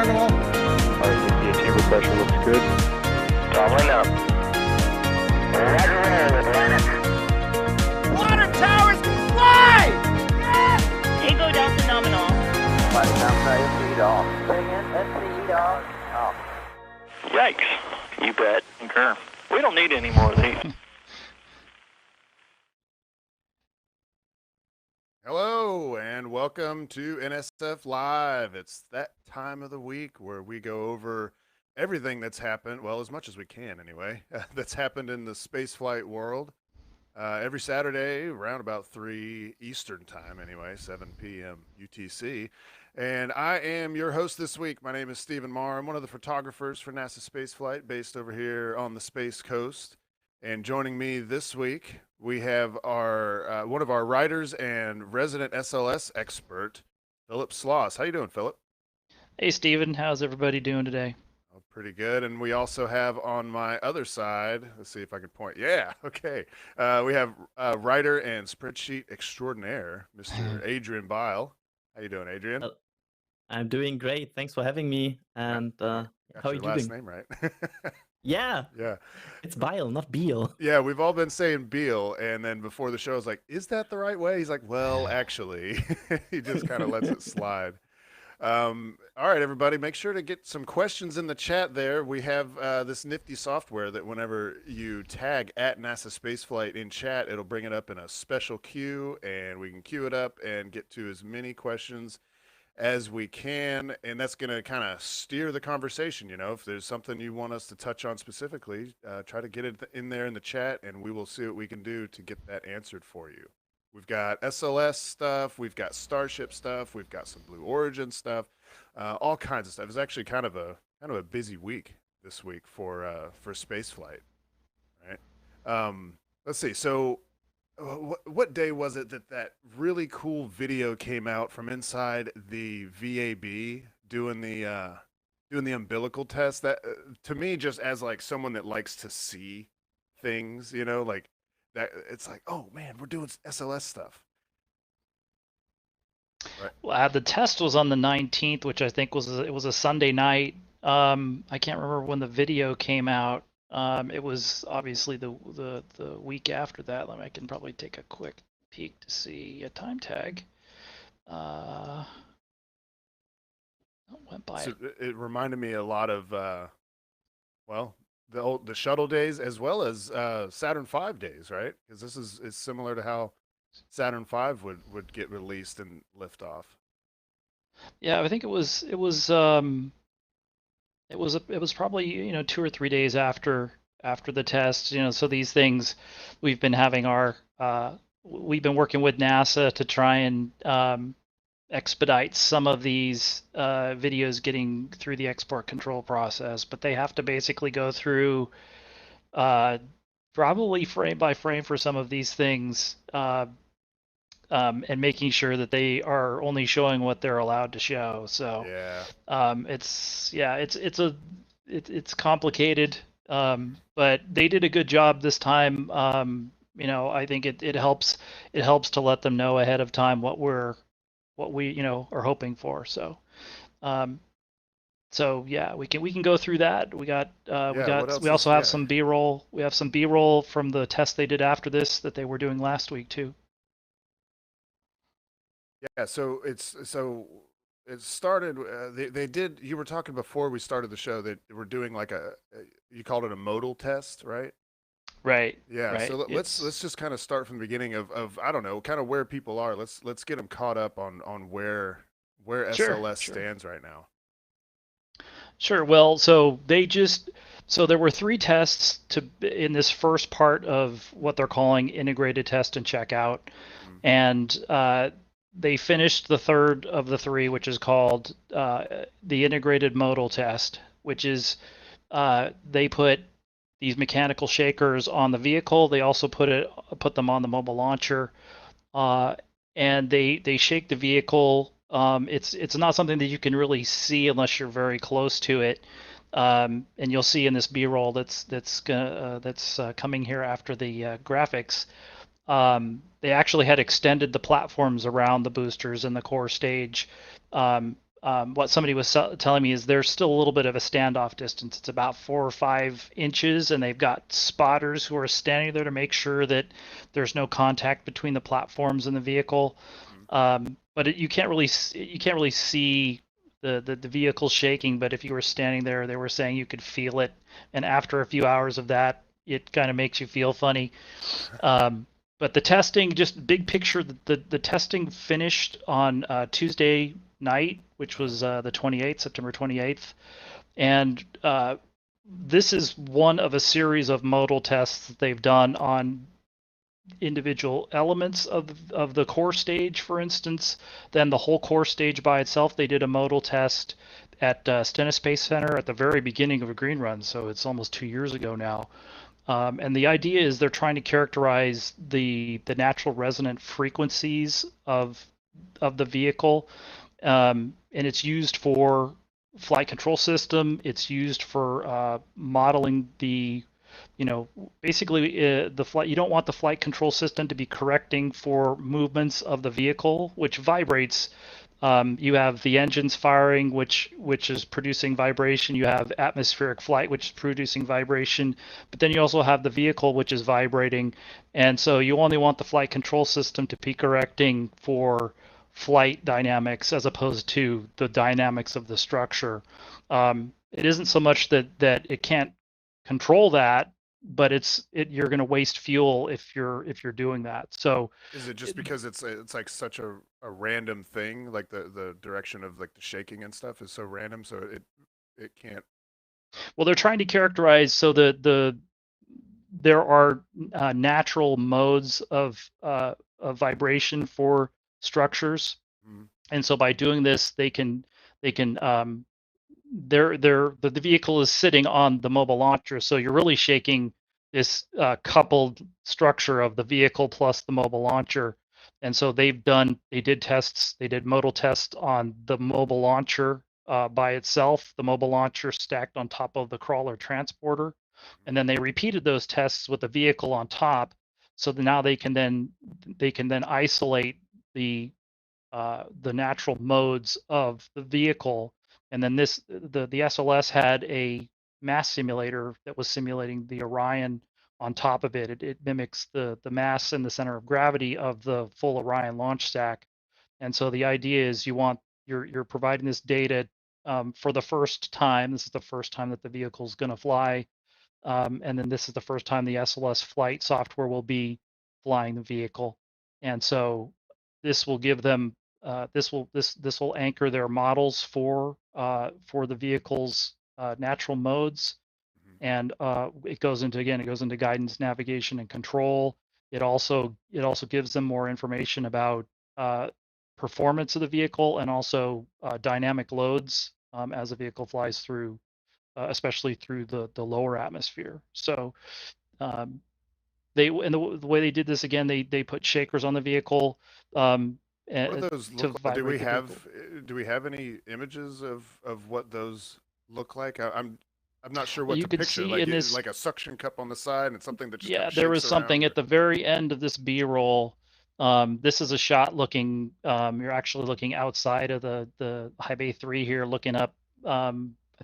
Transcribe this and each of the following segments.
Remarkable. RCP chamber pressure looks good. Toggling up. Roger, roll, Atlantic. Water towers can fly! Yes! Tango Delta nominal. Body count, feed off. Bring in, feed off. Off. Yikes. You bet. Concur. We don't need any more of these. Hello, and welcome to NSF Live. It's that time of the week where we go over everything that's happened, well, as much as we can anyway, that's happened in the spaceflight world. Every Saturday, around about 3 Eastern time anyway, 7 p.m. UTC. And I am your host this week. My name is Stephen Marr. I'm one of the photographers for NASASpaceflight, based over here on the Space Coast. And joining me this week, we have our one of our writers and resident SLS expert, Philip Sloss. How you doing, Philip? Hey, Steven. How's everybody doing today? Oh, pretty good. And we also have on my other side, let's see if I can point. Yeah, okay. We have writer and spreadsheet extraordinaire, Mr. Adrian Beil. How you doing, Adrian? I'm doing great. Thanks for having me. And Got how are your you last doing? name right. Yeah, Yeah. it's Beil, not Beil. Yeah, we've all been saying Beil, and then before the show, I was like, is that the right way? He's like, well, actually. He just kind of lets it slide. All right, everybody, make sure to get some questions in the chat there. We have this nifty software that whenever you tag at NASASpaceflight in chat, it'll bring it up in a special queue, and we can queue it up and get to as many questions as we can, and that's going to kind of steer the conversation. You know, if there's something you want us to touch on specifically, try to get it in there in the chat, and we will see what we can do to get that answered for you. We've got SLS stuff, we've got Starship stuff, we've got some Blue Origin stuff, all kinds of stuff. It's actually kind of a busy week this week for spaceflight, right? Let's see. So what day was it that really cool video came out from inside the VAB doing the umbilical test? That to me, just as like someone that likes to see things, you know, like that, it's like, oh man, we're doing SLS stuff. Right. Well, the test was on the 19th, which I think was a Sunday night. I can't remember when the video came out. It was obviously the week after that. I can probably take a quick peek to see a time tag. It went by. So it reminded me a lot of well, the shuttle days as well as Saturn V days, right? Because this is similar to how Saturn V would get released and lift off. Yeah, I think it was probably 2 or 3 days after the test. So these things, we've been working with NASA to try and expedite some of these videos getting through the export control process, but they have to basically go through probably frame by frame for some of these things, and making sure that they are only showing what they're allowed to show. So yeah, it's complicated, but they did a good job this time. I think it helps to let them know ahead of time what we are hoping for. So yeah, we can go through that. We also have some B-roll. We have some B-roll from the test they did after this that they were doing last week too. Yeah, so it started. They did. You were talking before we started the show that we're doing like you called it a modal test, right? Right. Yeah. Right. So let's just kind of start from the beginning of I don't know, kind of where people are. Let's get them caught up on where SLS stands right now. Sure. Well, so there were 3 tests in this first part of what they're calling integrated test and checkout, and they finished the third of the 3, which is called the integrated modal test, which is they put these mechanical shakers on the vehicle. They also put them on the mobile launcher, and they shake the vehicle. It's not something that you can really see unless you're very close to it, and you'll see in this B-roll that's coming here after the graphics. They actually had extended the platforms around the boosters and the core stage what somebody was telling me is there's still a little bit of a standoff distance. It's about 4 or 5 inches, and they've got spotters who are standing there to make sure that there's no contact between the platforms and the vehicle. But you can't really see the vehicle shaking. But if you were standing there, they were saying you could feel it, and after a few hours of that, it kind of makes you feel funny. But the testing, just big picture, the testing finished on Tuesday night, which was the 28th, September 28th. And this is one of a series of modal tests that they've done on individual elements of the core stage, for instance. Then the whole core stage by itself, they did a modal test at Stennis Space Center at the very beginning of a green run, so it's almost 2 years ago now. And the idea is they're trying to characterize the natural resonant frequencies of the vehicle, and it's used for flight control system. It's used for modeling the, basically the flight. You don't want the flight control system to be correcting for movements of the vehicle, which vibrates. You have the engines firing, which is producing vibration. You have atmospheric flight, which is producing vibration. But then you also have the vehicle, which is vibrating. And so you only want the flight control system to be correcting for flight dynamics as opposed to the dynamics of the structure. It isn't so much that it can't control that, but you're going to waste fuel if you're doing that. So is it just because it's like such a random thing, like the direction of like the shaking and stuff is so random, so it can't? Well, they're trying to characterize, so there are natural modes of vibration for structures, and so by doing this, the vehicle is sitting on the mobile launcher, so you're really shaking this coupled structure of the vehicle plus the mobile launcher. And so they did tests. They did modal tests on the mobile launcher by itself, the mobile launcher stacked on top of the crawler transporter, and then they repeated those tests with the vehicle on top. So now they can then isolate the natural modes of the vehicle. And then the SLS had a mass simulator that was simulating the Orion on top of it. It mimics the mass and the center of gravity of the full Orion launch stack. And so the idea is you're providing this data for the first time. This is the first time that the vehicle is going to fly. And then this is the first time the SLS flight software will be flying the vehicle. And so this will give them this will anchor their models for the vehicle's natural modes, and it goes into guidance, navigation, and control. It also gives them more information about performance of the vehicle and also dynamic loads as the vehicle flies through, especially through the lower atmosphere. So the way they did this, again, they put shakers on the vehicle. What do those look like? Do we have any images of what those look like? I'm not sure what to picture. Like a suction cup on the side and something that just kind of there was shakes something around, at the very end of this B-roll. This is a shot looking. You're actually looking outside of the high bay 3 here, looking up. I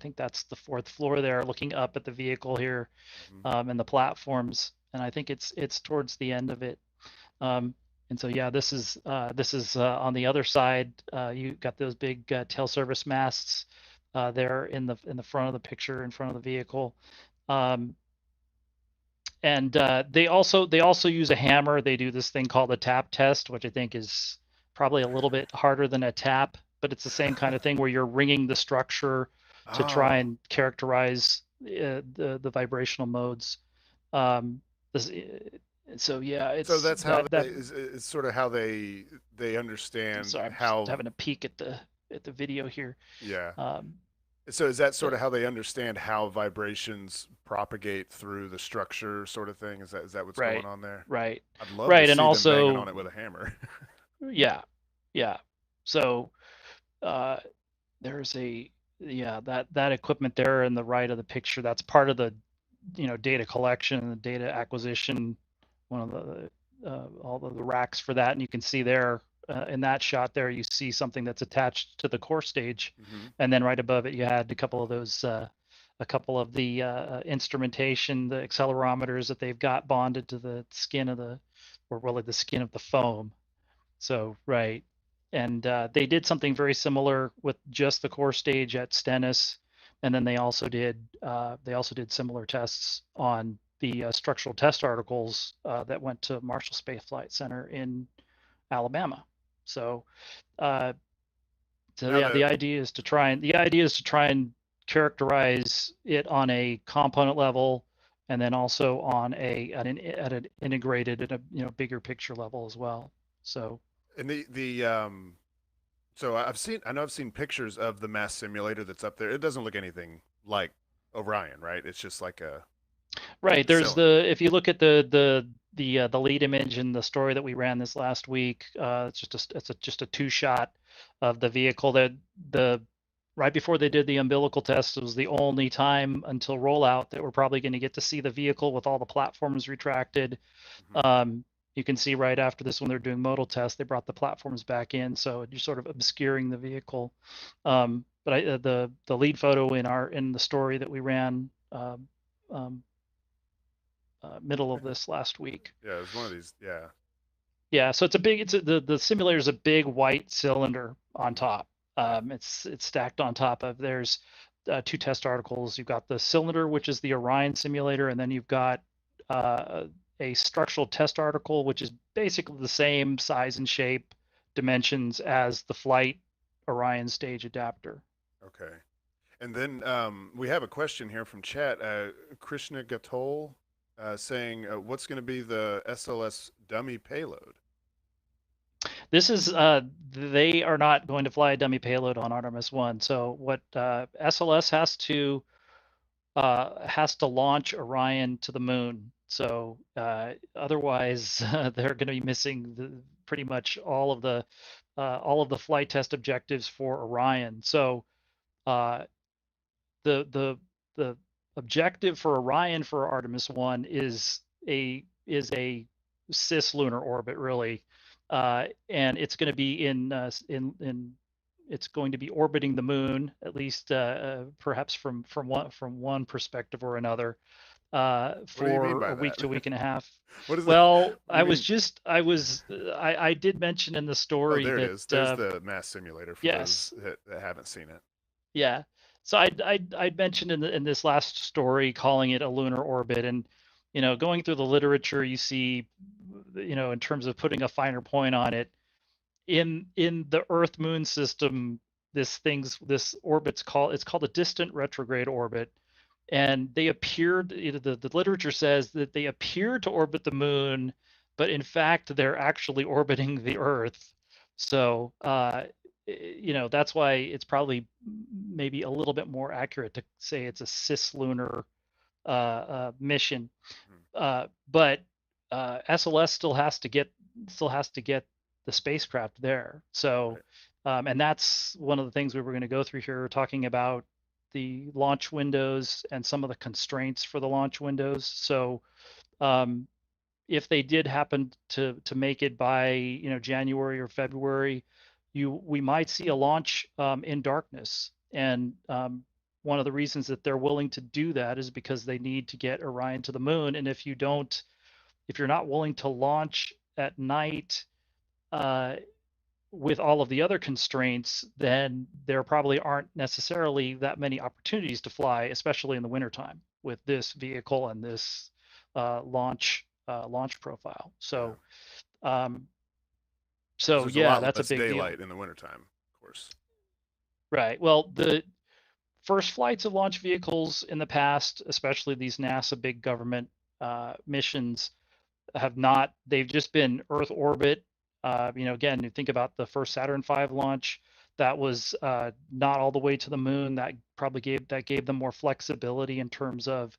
think that's the 4th floor there, looking up at the vehicle here, and the platforms. And I think it's towards the end of it. And so yeah, this is on the other side. You got those big tail service masts there in the front of the picture, in front of the vehicle. And they also use a hammer. They do this thing called a tap test, which I think is probably a little bit harder than a tap, but it's the same kind of thing where you're ringing the structure to try and characterize the vibrational modes. So yeah, it's that's how it's sort of how they understand. Sorry, I'm how just having a peek at the video here. Yeah. So is that sort of how they understand how vibrations propagate through the structure, sort of thing? Is that what's going on there? Right. I'd love to see them banging on it with a hammer. Yeah. So there's that equipment there in the right of the picture. That's part of the data collection and the data acquisition. One of the all of the racks for that, and you can see there in that shot there, you see something that's attached to the core stage, Mm-hmm. and then right above it, you had a couple of those, a couple of the instrumentation, the accelerometers that they've got bonded to the skin of or really the skin of the foam. So right, and they did something very similar with just the core stage at Stennis, and then they also did similar tests on the structural test articles that went to Marshall Space Flight Center in Alabama. So, uh, the idea is to try and characterize it on a component level, and then also on at an integrated and a bigger picture level as well. So. And so I know I've seen pictures of the mass simulator that's up there. It doesn't look anything like Orion, right? It's just like a right. There's cylinder. if you look at the lead image in the story that we ran this last week, it's just a two shot of the vehicle. That the right before they did the umbilical test, it was the only time until rollout that we're probably going to get to see the vehicle with all the platforms retracted. Mm-hmm. You can see right after this, when they're doing modal tests, they brought the platforms back in, so you're sort of obscuring the vehicle. But the lead photo in the story that we ran middle of this last week. Yeah, it was one of these. Yeah. Yeah, so the simulator is a big white cylinder on top. It's stacked on top of. There's two test articles. You've got the cylinder, which is the Orion simulator, and then you've got a structural test article, which is basically the same size and shape, dimensions as the flight Orion stage adapter. Okay. And then we have a question here from chat. Krishna Gatol saying, what's going to be the SLS dummy payload? This is they are not going to fly a dummy payload on Artemis 1. So what SLS has to launch Orion to the moon. So otherwise, they're going to be missing pretty much all of the flight test objectives for Orion. So the objective for Orion for Artemis 1 is a cislunar orbit, really, and it's going to be it's going to be orbiting the moon, at least perhaps from one perspective or another, for a week to a week and a half. What is well, that? I did mention in the story there that it is. There's the mass simulator for yes, those that haven't seen it. Yeah. So I mentioned in this last story calling it a lunar orbit, and going through the literature, you see, in terms of putting a finer point on it, in the Earth Moon system, this orbit's called a distant retrograde orbit, and they appeared, the literature says that they appear to orbit the moon, but in fact they're actually orbiting the Earth. So that's why it's probably maybe a little bit more accurate to say it's a cislunar mission. But SLS still has to get the spacecraft there. So, and that's one of the things we were going to go through here, talking about the launch windows and some of the constraints for the launch windows. So, if they did happen to make it by January or February, we might see a launch in darkness. And one of the reasons that they're willing to do that is because they need to get Orion to the moon. And if you're not willing to launch at night with all of the other constraints, then there probably aren't necessarily that many opportunities to fly, especially in the wintertime, with this vehicle and this launch profile. So, that's a big daylight deal. in the wintertime, of course. Right. Well, the first flights of launch vehicles in the past, especially these NASA big government missions, they've just been Earth orbit. Again, you think about the first Saturn V launch, that was not all the way to the moon. That probably gave them more flexibility in terms of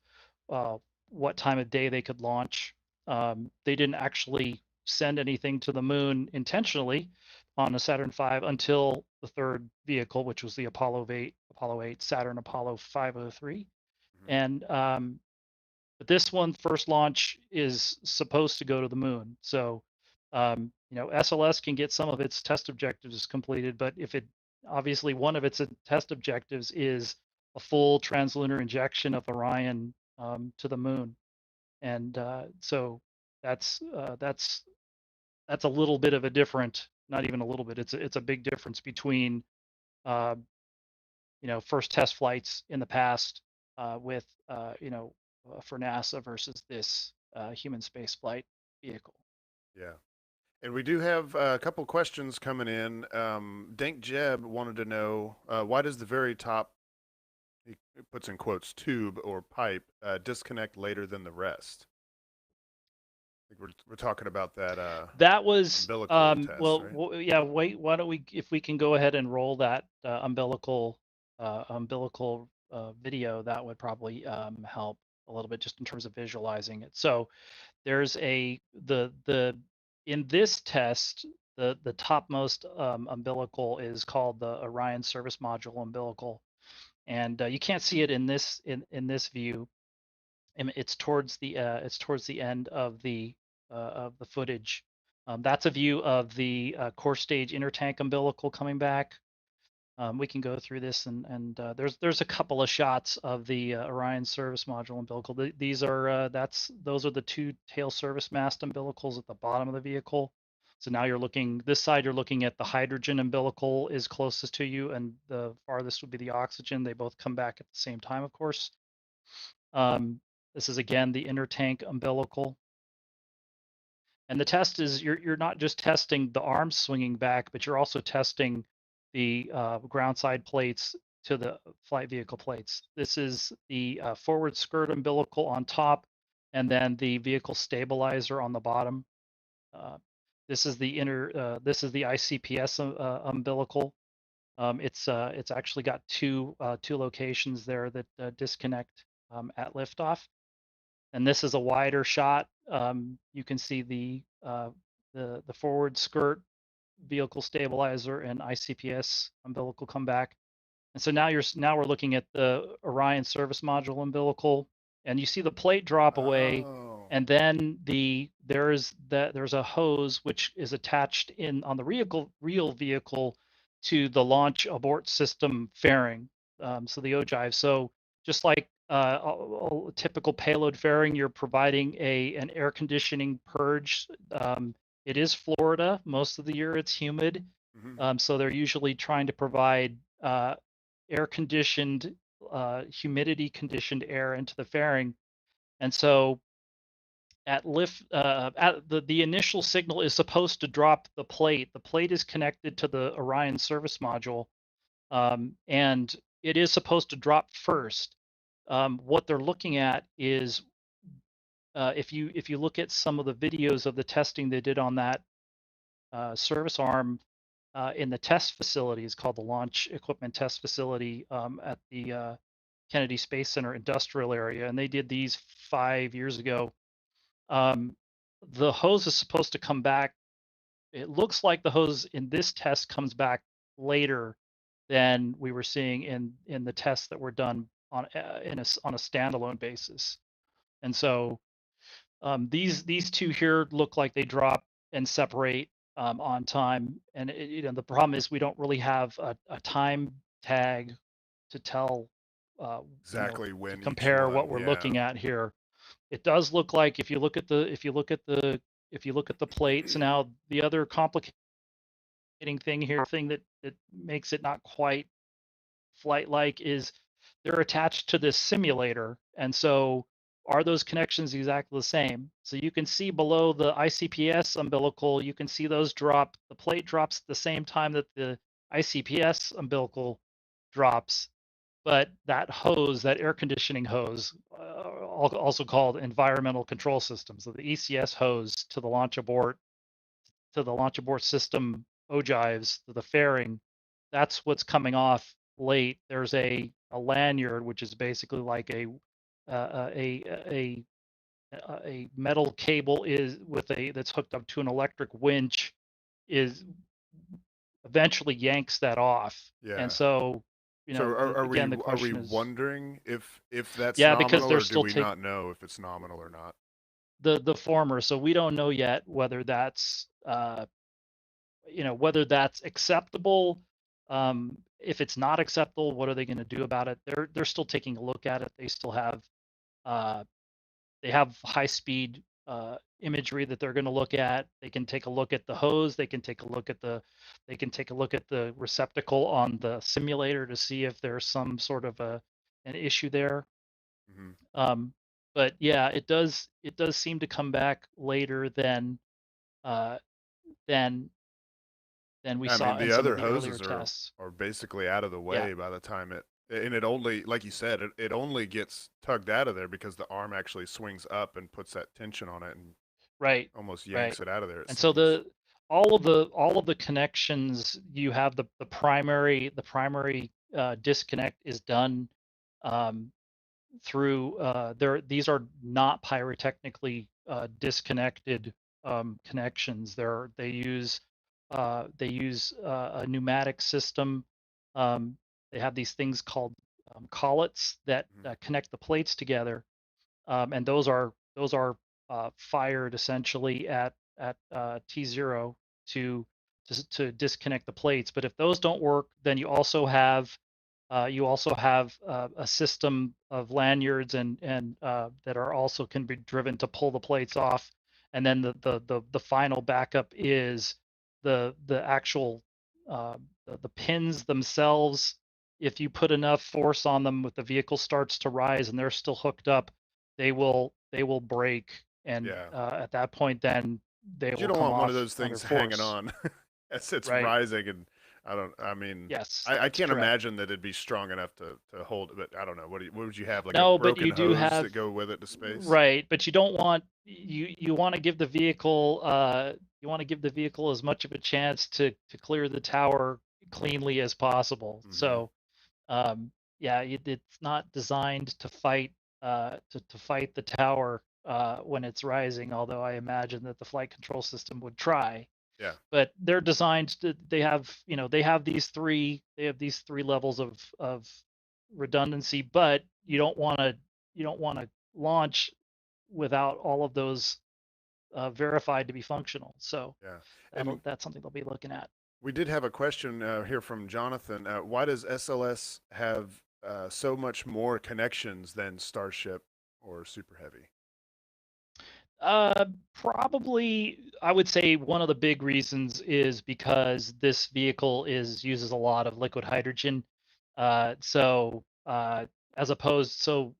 what time of day they could launch. They didn't actually send anything to the moon intentionally on a Saturn V until the third vehicle, which was the Apollo 8 Saturn Apollo 503. And but this one, first launch, is supposed to go to the moon. So SLS can get some of its test objectives completed, but if it obviously one of its test objectives is a full translunar injection of Orion to the moon, and so that's a little bit of a different, not even a little bit. It's a big difference between first test flights in the past with for NASA versus this human space flight vehicle. Yeah. And we do have a couple questions coming in. Dank Jeb wanted to know, why does the very top, he puts in quotes, tube or pipe, disconnect later than the rest? I think we're talking about that that was umbilical test, well, right? yeah, wait, why don't we, if we can go ahead and roll that umbilical video, that would probably help a little bit just in terms of visualizing it. So there's the in this test, the topmost umbilical is called the Orion Service Module umbilical, and you can't see it in this view. And it's towards the end of the footage. That's a view of the core stage intertank umbilical coming back. We can go through this, and there's a couple of shots of the Orion Service Module umbilical. These are those are the two tail service mast umbilicals at the bottom of the vehicle. So now you're looking this side. You're looking at the hydrogen umbilical is closest to you, and the farthest would be the oxygen. They both come back at the same time, of course. This is again the intertank umbilical. And the test is you're not just testing the arms swinging back, but you're also testing the ground side plates to the flight vehicle plates. This is the forward skirt umbilical on top, and then the vehicle stabilizer on the bottom. This is the ICPS umbilical. It's actually got two locations there that disconnect at liftoff. And this is a wider shot. You can see the forward skirt, vehicle stabilizer, and ICPS umbilical come back. And so now we're looking at the Orion Service Module umbilical, and you see the plate drop away, and then there's a hose which is attached on the real vehicle to the launch abort system fairing, so the ogive. So just like a typical payload fairing, you're providing an air conditioning purge. It is Florida. Most of the year it's humid. Mm-hmm. So they're usually trying to provide air conditioned, humidity conditioned air into the fairing. And so at lift, the initial signal is supposed to drop the plate. The plate is connected to the Orion service module, and it is supposed to drop first. What they're looking at is if you look at some of the videos of the testing they did on that service arm in the test facility, is called the Launch Equipment Test Facility at the Kennedy Space Center industrial area, and they did these 5 years ago. The hose is supposed to come back. It looks like the hose in this test comes back later than we were seeing in the tests that were done on a standalone basis. And so these two here look like they drop and separate on time. And the problem is we don't really have a time tag to tell exactly when to compare what we're looking at here. It does look like if you look at the plates. Now the other complicating thing here, that makes it not quite flight-like, is they're attached to this simulator, and so are those connections exactly the same? So you can see below the ICPS umbilical, you can see those drop. The plate drops at the same time that the ICPS umbilical drops, but that hose, that air conditioning hose, also called environmental control system, so the ECS hose to the launch abort system ogives to the fairing, that's what's coming off late. There's a lanyard, which is basically like a metal cable that's hooked up to an electric winch, is eventually yanks that off. Yeah. And so are we wondering if that's nominal, because or do we not know if it's nominal or not? The former. So we don't know yet whether that's whether that's acceptable. If it's not acceptable, what are they going to do about it? They're still taking a look at it. They still have high speed imagery that they're going to look at. They can take a look at the hose. They can take a look at the receptacle on the simulator to see if there's some sort of an issue there. Mm-hmm. But yeah, it does seem to come back later than uh, than we I saw mean, in the some of other the earlier hoses tests. are basically out of the Yeah, way by the time it only, like you said, it only gets tugged out of there because the arm actually swings up and puts that tension on it and right, almost right. yanks it out of there, it And so seems. all of the connections, you have the primary disconnect is done um, through these are not pyrotechnically disconnected connections. They use a pneumatic system. They have these things called collets that Mhm. connect the plates together, and those are fired essentially at T0 to disconnect the plates. But if those don't work, then you also have a system of lanyards and that are also can be driven to pull the plates off. And then the final backup is the actual the pins themselves. If you put enough force on them, if the vehicle starts to rise and they're still hooked up, they will break. And Yeah. at that point, then they You will don't come want one of off those under things hanging force. on as it's Right. rising, and I mean, Yes, I that's can't correct. imagine that it'd be strong enough to hold it, but I don't know. What would you have, like a No, but broken you do hose have that go with it to space? right, but you don't want you want to give the vehicle as much of a chance to clear the tower cleanly as possible. Mm-hmm. So yeah, it's not designed to fight to fight the tower when it's rising. Although I imagine that the flight control system would try. Yeah. But they're designed to. They have these three levels of redundancy, but you don't want to launch without all of those verified to be functional. So Yeah. And that's something they'll be looking at. we did have a question here from Jonathan. Why does SLS have so much more connections than Starship or Super Heavy? Probably, I would say one of the big reasons is because this vehicle uses a lot of liquid hydrogen. So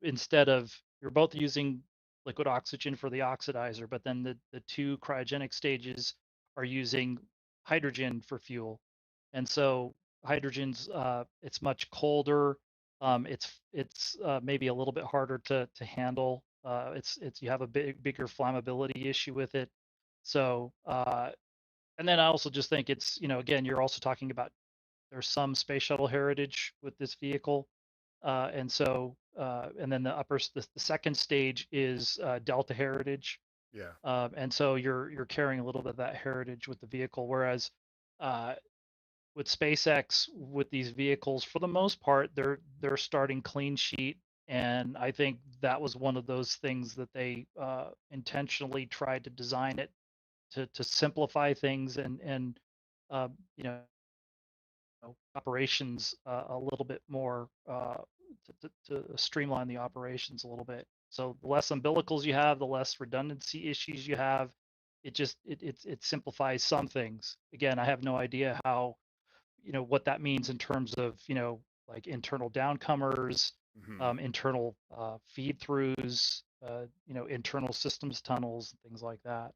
instead of you're both using liquid oxygen for the oxidizer, but then the two cryogenic stages are using hydrogen for fuel, and so hydrogen's it's much colder. It's maybe a little bit harder to handle. It's you have a bigger flammability issue with it. So and then I also just think it's again you're also talking about there's some space shuttle heritage with this vehicle, and then the second stage is Delta heritage, Yeah. and so you're carrying a little bit of that heritage with the vehicle, whereas uh, with SpaceX with these vehicles, for the most part, they're starting clean sheet, and I think that was one of those things that they intentionally tried to design it to simplify things and uh, you know operations a little bit more to streamline the operations a little bit. So the less umbilicals you have, the less redundancy issues you have. It simplifies some things. Again, I have no idea how what that means in terms of like internal downcomers, Mm-hmm. internal feed throughs, internal systems tunnels, and things like that.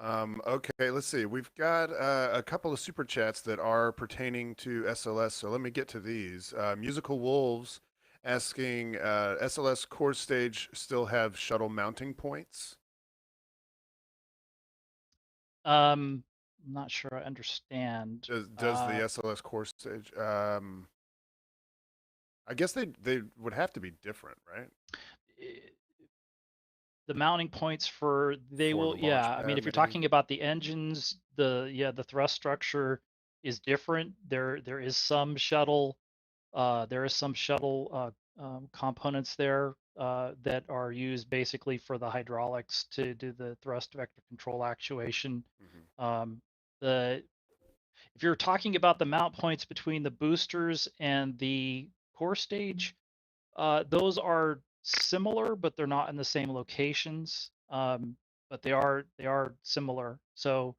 Okay, let's see. We've got a couple of super chats that are pertaining to SLS, so let me get to these. Musical Wolves asking, SLS core stage still have shuttle mounting points? I'm not sure I understand. Does the SLS core stage? I guess they would have to be different, right? eh, the mounting points for they For the will launch yeah, I mean pad, if you're maybe. talking about the engines, the thrust structure is different. There is some shuttle components there that are used basically for the hydraulics to do the thrust vector control actuation. Hmm. Um, the if you're talking about the mount points between the boosters and the core stage, those are similar, but they're not in the same locations. But they are similar. So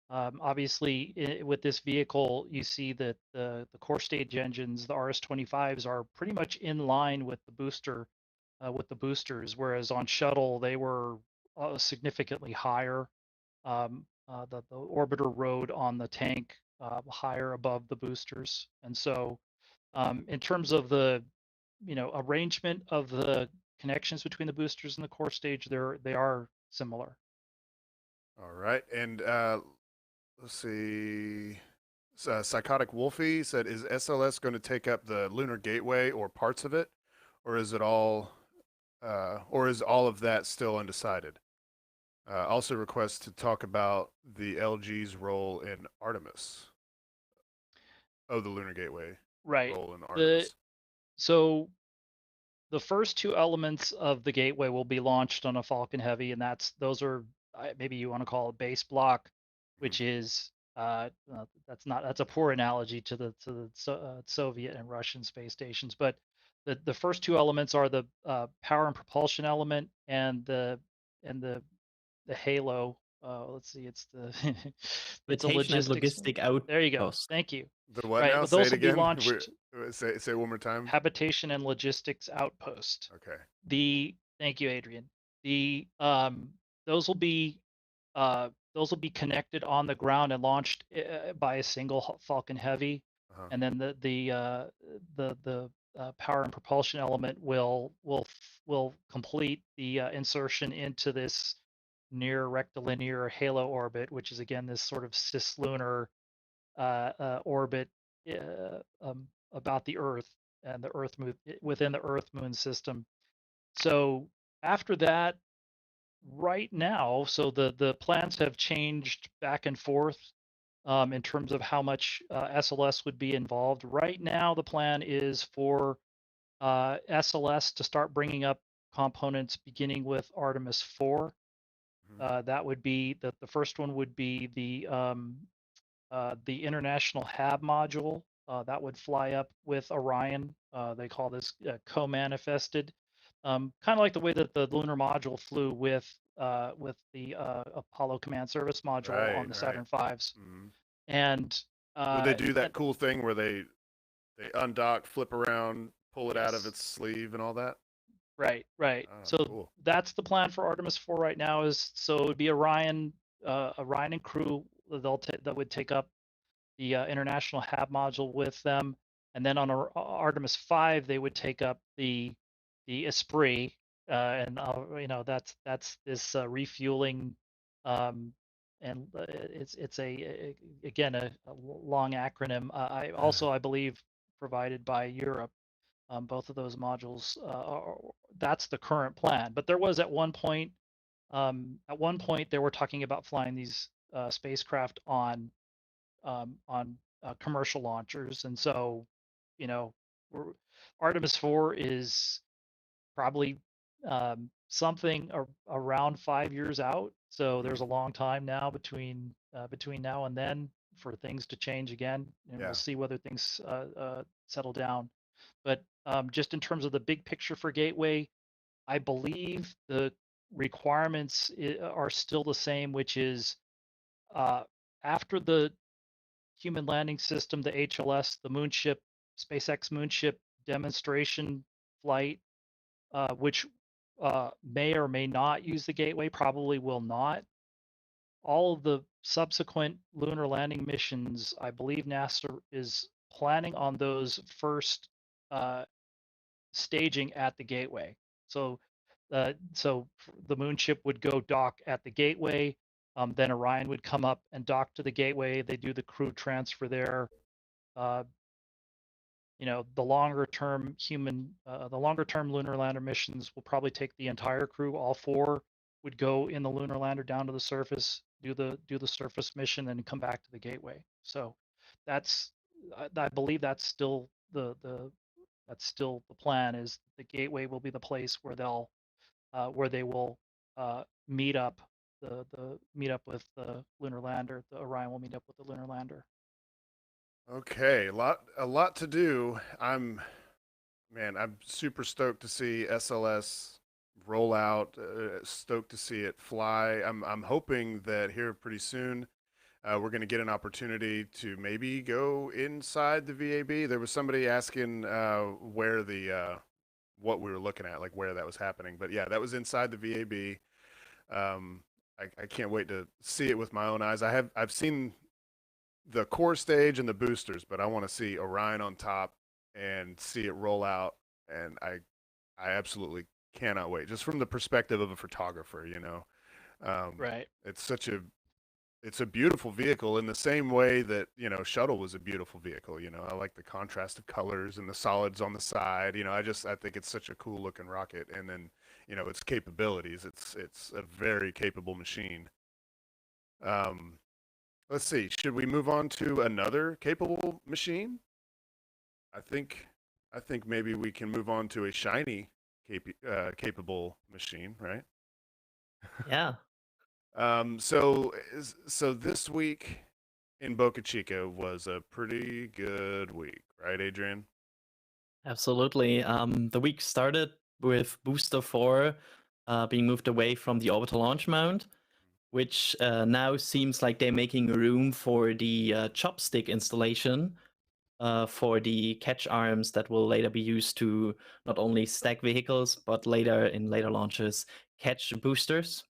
obviously, with this vehicle, you see that the core stage engines, the RS-25s, are pretty much in line with the boosters, whereas on shuttle they were significantly higher. The orbiter rode on the tank higher above the boosters, and so in terms of the arrangement of the connections between the boosters and the core stage, they are similar. All right, and let's see. Psychotic Wolfie said, "Is SLS going to take up the Lunar Gateway or parts of it, or is all of that still undecided?" Also requests to talk about the LG's role in Artemis. Oh, the Lunar Gateway Right. role in Artemis. So the first two elements of the gateway will be launched on a Falcon Heavy, and those are maybe you want to call it base block, which is that's a poor analogy to the Soviet and Russian space stations, but the first two elements are the power and propulsion element and the halo. Let's see, it's the it's a Rotation and logistics. logistic outpost. There you go. Thank you. The what Right, now? but Say those it will be again. launched. Say it one more time. Habitation and logistics outpost. Okay. Thank you, Adrian. Those will be connected on the ground and launched by a single Falcon Heavy, and then the power and propulsion element will complete the insertion into this near rectilinear halo orbit, which is again this sort of cislunar orbit about the Earth and the Earth within the Earth Moon system. So after that, right now, so the plans have changed back and forth in terms of how much SLS would be involved. Right now, the plan is for SLS to start bringing up components beginning with Artemis 4. That would be the first one would be the International HAB module that would fly up with Orion. They call this co-manifested, kind of like the way that the lunar module flew with the Apollo Command Service module on the Saturn V's. And would they do that cool thing where they undock, flip around, pull it out of its sleeve, and all that? Right. Oh, so cool. That's the plan for Artemis 4 right now. It would be Orion and crew that would take up the International HAB module with them, and then on Artemis 5 they would take up the Esprit, and that's this refueling, and it's again a long acronym. I believe provided by Europe. Both of those modules, that's the current plan. But there was at one point they were talking about flying these spacecraft on commercial launchers, and so Artemis 4 is probably something around 5 years out. So there's a long time now between now and then for things to change again, and we'll see whether things settle down. But just in terms of the big picture for Gateway, I believe the requirements are still the same, which is after the human landing system, the HLS, the moonship, SpaceX moonship demonstration flight, which may or may not use the Gateway, probably will not. All of the subsequent lunar landing missions, I believe NASA is planning on those first staging at the Gateway. So the moonship would go dock at the Gateway. Then Orion would come up and dock to the Gateway. They do the crew transfer there. The longer term lunar lander missions will probably take the entire crew. All four would go in the lunar lander down to the surface, do the surface mission, and come back to the Gateway. So I believe that's still the plan. Is the Gateway will be the place where they will meet up with the lunar lander. The Orion will meet up with the lunar lander. Okay, a lot to do. I'm super stoked to see SLS roll out. Stoked to see it fly. I'm hoping that here pretty soon we're going to get an opportunity to maybe go inside the VAB. There was somebody asking where the what we were looking at, like where that was happening. But yeah, that was inside the VAB. I can't wait to see it with my own eyes. I've seen the core stage and the boosters, but I want to see Orion on top and see it roll out. And I absolutely cannot wait. Just from the perspective of a photographer, Right. it's a beautiful vehicle in the same way that shuttle was a beautiful vehicle. I like the contrast of colors and the solids on the side. I think it's such a cool looking rocket, and then its capabilities. It's a very capable machine. Um, let's see. Should we move on to another capable machine? I think I think maybe we can move on to a shiny capable machine, right? Yeah, So this week in Boca Chica was a pretty good week, right, Adrian? absolutely. The week started with Booster 4 being moved away from the orbital launch mount, which now seems like they're making room for the chopstick installation for the catch arms that will later be used to not only stack vehicles, but later in later launches, catch boosters.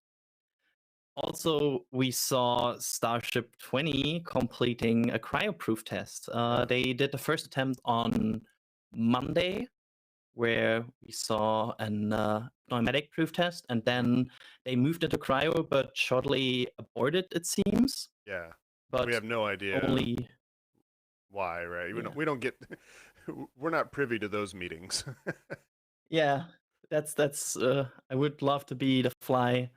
Also, we saw Starship 20 completing a cryo-proof test. They did the first attempt on Monday, where we saw an pneumatic proof test, and then they moved into cryo, but shortly aborted, it seems. Yeah. We But have no idea only, why, right? We yeah, don't, we don't get, we're not privy to those meetings. yeah, that's. I would love to be the fly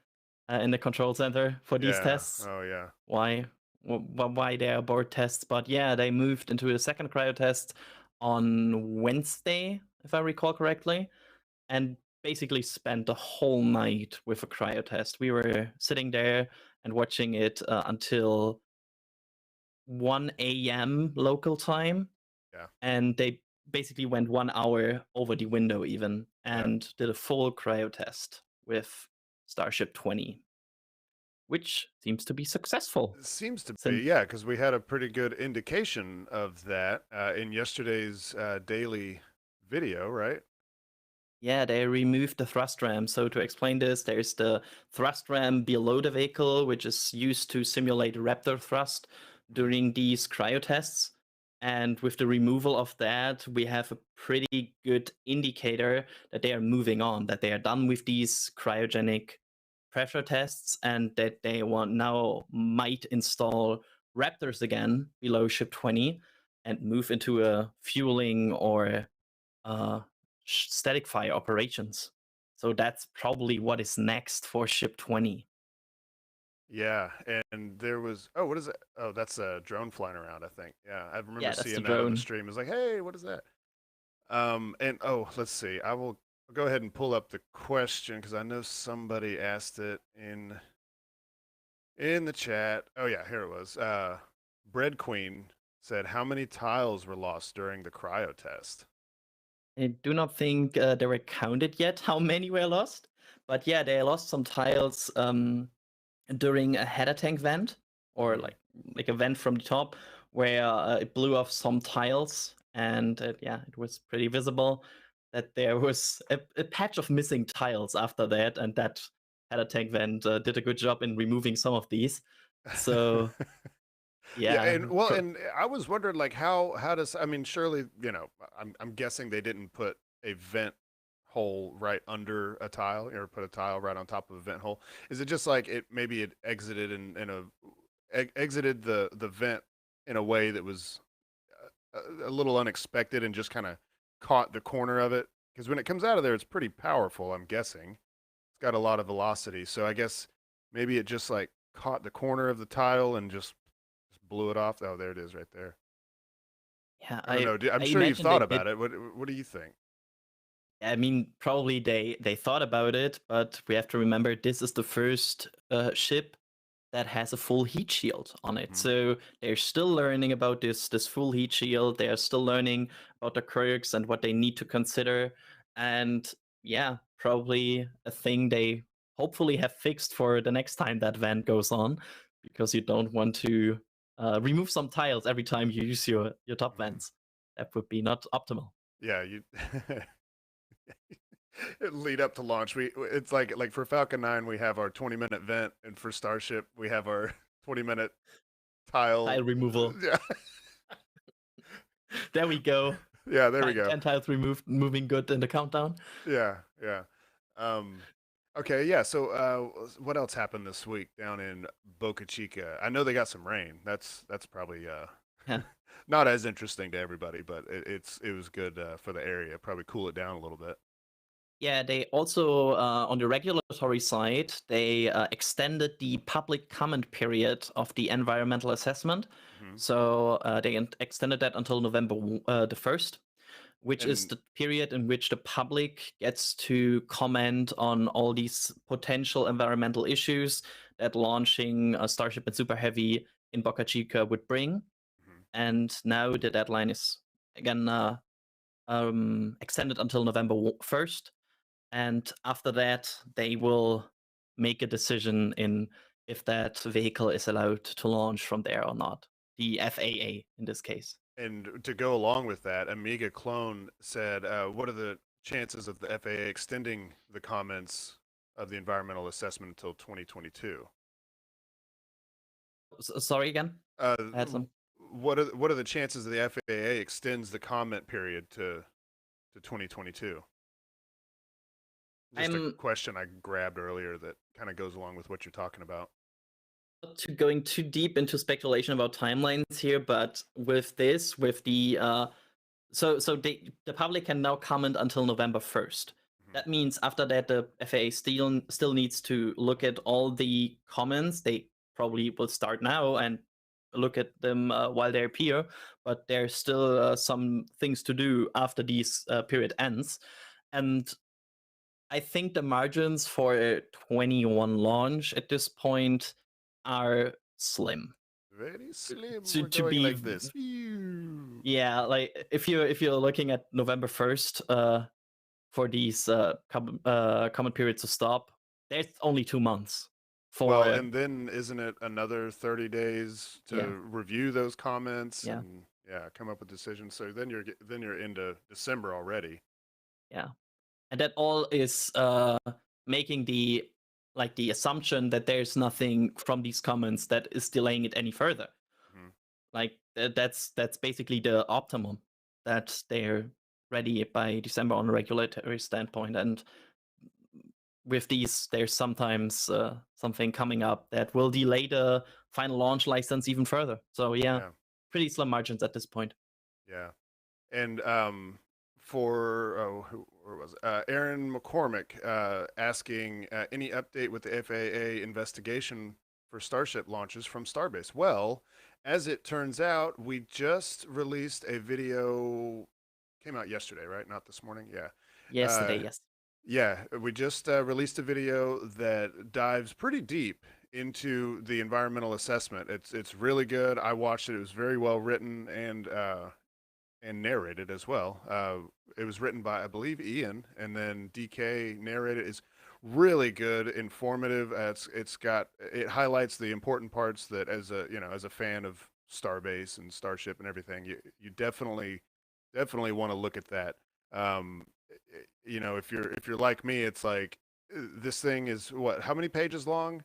in the control center for these Yeah. tests. Oh, yeah. Why why they are board tests, but yeah, they moved into a second cryo test on Wednesday, if I recall correctly, and basically spent the whole night with a cryo test. We were sitting there and watching it until 1 a.m. local time, Yeah. and they basically went 1 hour over the window even Yeah. and did a full cryo test with Starship 20, which seems to be successful. It seems to be, Since yeah, because we had a pretty good indication of that in yesterday's daily video, right? Yeah, they removed the thrust ram. So to explain this, there's the thrust ram below the vehicle, which is used to simulate Raptor thrust Mhm. during these cryo tests. And with the removal of that, we have a pretty good indicator that they are moving on, that they are done with these cryogenic pressure tests, and that they want now might install Raptors again below ship 20 and move into a fueling or uh, static fire operations. So that's probably what is next for ship 20. Yeah, and there was what is it? Oh, that's a drone flying around, I think. Yeah, I remember Yeah, that's the seeing that on the drone. stream. It was like, hey, what is that? And let's see. I'll go ahead and pull up the question because I know somebody asked it in the chat. Oh yeah, here it was. Bread Queen said, "How many tiles were lost during the cryo test?" I do not think they were counted yet how many were lost, but yeah, they lost some tiles during a header tank vent, or Mhm. like a vent from the top where it blew off some tiles, and yeah, it was pretty visible that there was a patch of missing tiles after that, and that header tank vent did a good job in removing some of these. So Yeah, yeah, and I was wondering like how does I mean surely I'm guessing they didn't put a vent hole right under a tile or put a tile right on top of a vent hole. Is it just like it exited exited the vent in a way that was a little unexpected and just kind of caught the corner of it? Because when it comes out of there, it's pretty powerful. I'm guessing it's got a lot of velocity, so I guess maybe it just like caught the corner of the tile and just blew it off. Oh, there it is, right there. yeah, I don't know. I'm I sure you've imagine they thought did. about it. What do you think? I mean, probably they thought about it, but we have to remember this is the first ship that has a full heat shield on it. Mhm. So they're still learning about this full heat shield. They are still learning about the quirks and what they need to consider. And yeah, probably a thing they hopefully have fixed for the next time that vent goes on, because you don't want to remove some tiles every time you use your top vents. That would be not optimal. Yeah, you lead up to launch. It's like for Falcon 9 we have our 20-minute vent, and for Starship we have our 20-minute tile. Tile removal. Yeah. There we go. Yeah, there we go. 10 tiles removed, moving good in the countdown. Yeah, yeah. Okay, yeah. So, what else happened this week down in Boca Chica? I know they got some rain. That's probably Yeah. not as interesting to everybody, but it was good for the area. Probably cool it down a little bit. Yeah, they also, on the regulatory side, they extended the public comment period of the environmental assessment. Mhm. So they extended that until November the 1st, which is And- the period in which the public gets to comment on all these potential environmental issues that launching a Starship and Super Heavy in Boca Chica would bring. Mhm. And now the deadline is again extended until November 1st. And after that, they will make a decision in if that vehicle is allowed to launch from there or not. The FAA in this case. And to go along with that, Amiga Clone said, "What are the chances of the FAA extending the comments of the environmental assessment until 2022?" Sorry again. I had some. What are the chances that the FAA extends the comment period to 2022? Just a question I grabbed earlier that kind of goes along with what you're talking about. Not to going too deep into speculation about timelines here, but with this, with the the public can now comment until November 1st. That means after that, the FAA still needs to look at all the comments. They probably will start now and look at them while they appear, but there's still some things to do after this period ends. And I think the margins for a 21 launch at this point are slim. Very slim. To We're going be like this. Yeah, like if you're looking at November 1st for these comment periods to stop, there's only 2 months. Well, and then isn't it another 30 days to Yeah. review those comments Yeah. and come up with decisions? So then you're into December already. Yeah, and that all is making the assumption that there's nothing from these comments that is delaying it any further. Mhm. Like that's basically the optimum, that they're ready by December on a regulatory standpoint. And with these, there's sometimes something coming up that will delay the final launch license even further. So yeah, pretty slim margins at this point. Yeah. And where was it? Aaron McCormick asking any update with the FAA investigation for Starship launches from Starbase. Well, as it turns out, we just released a video. Came out yesterday, right? Not this morning. Yeah. Yesterday, yes. Yeah, we just released a video that dives pretty deep into the environmental assessment. It's really good. I watched it. It was very well written and narrated as well. It was written by, I believe, Ian, and then DK narrated. Is really good, informative. It highlights the important parts that as a fan of Starbase and Starship and everything, you definitely want to look at that. If you're like me, it's like this thing is how many pages long?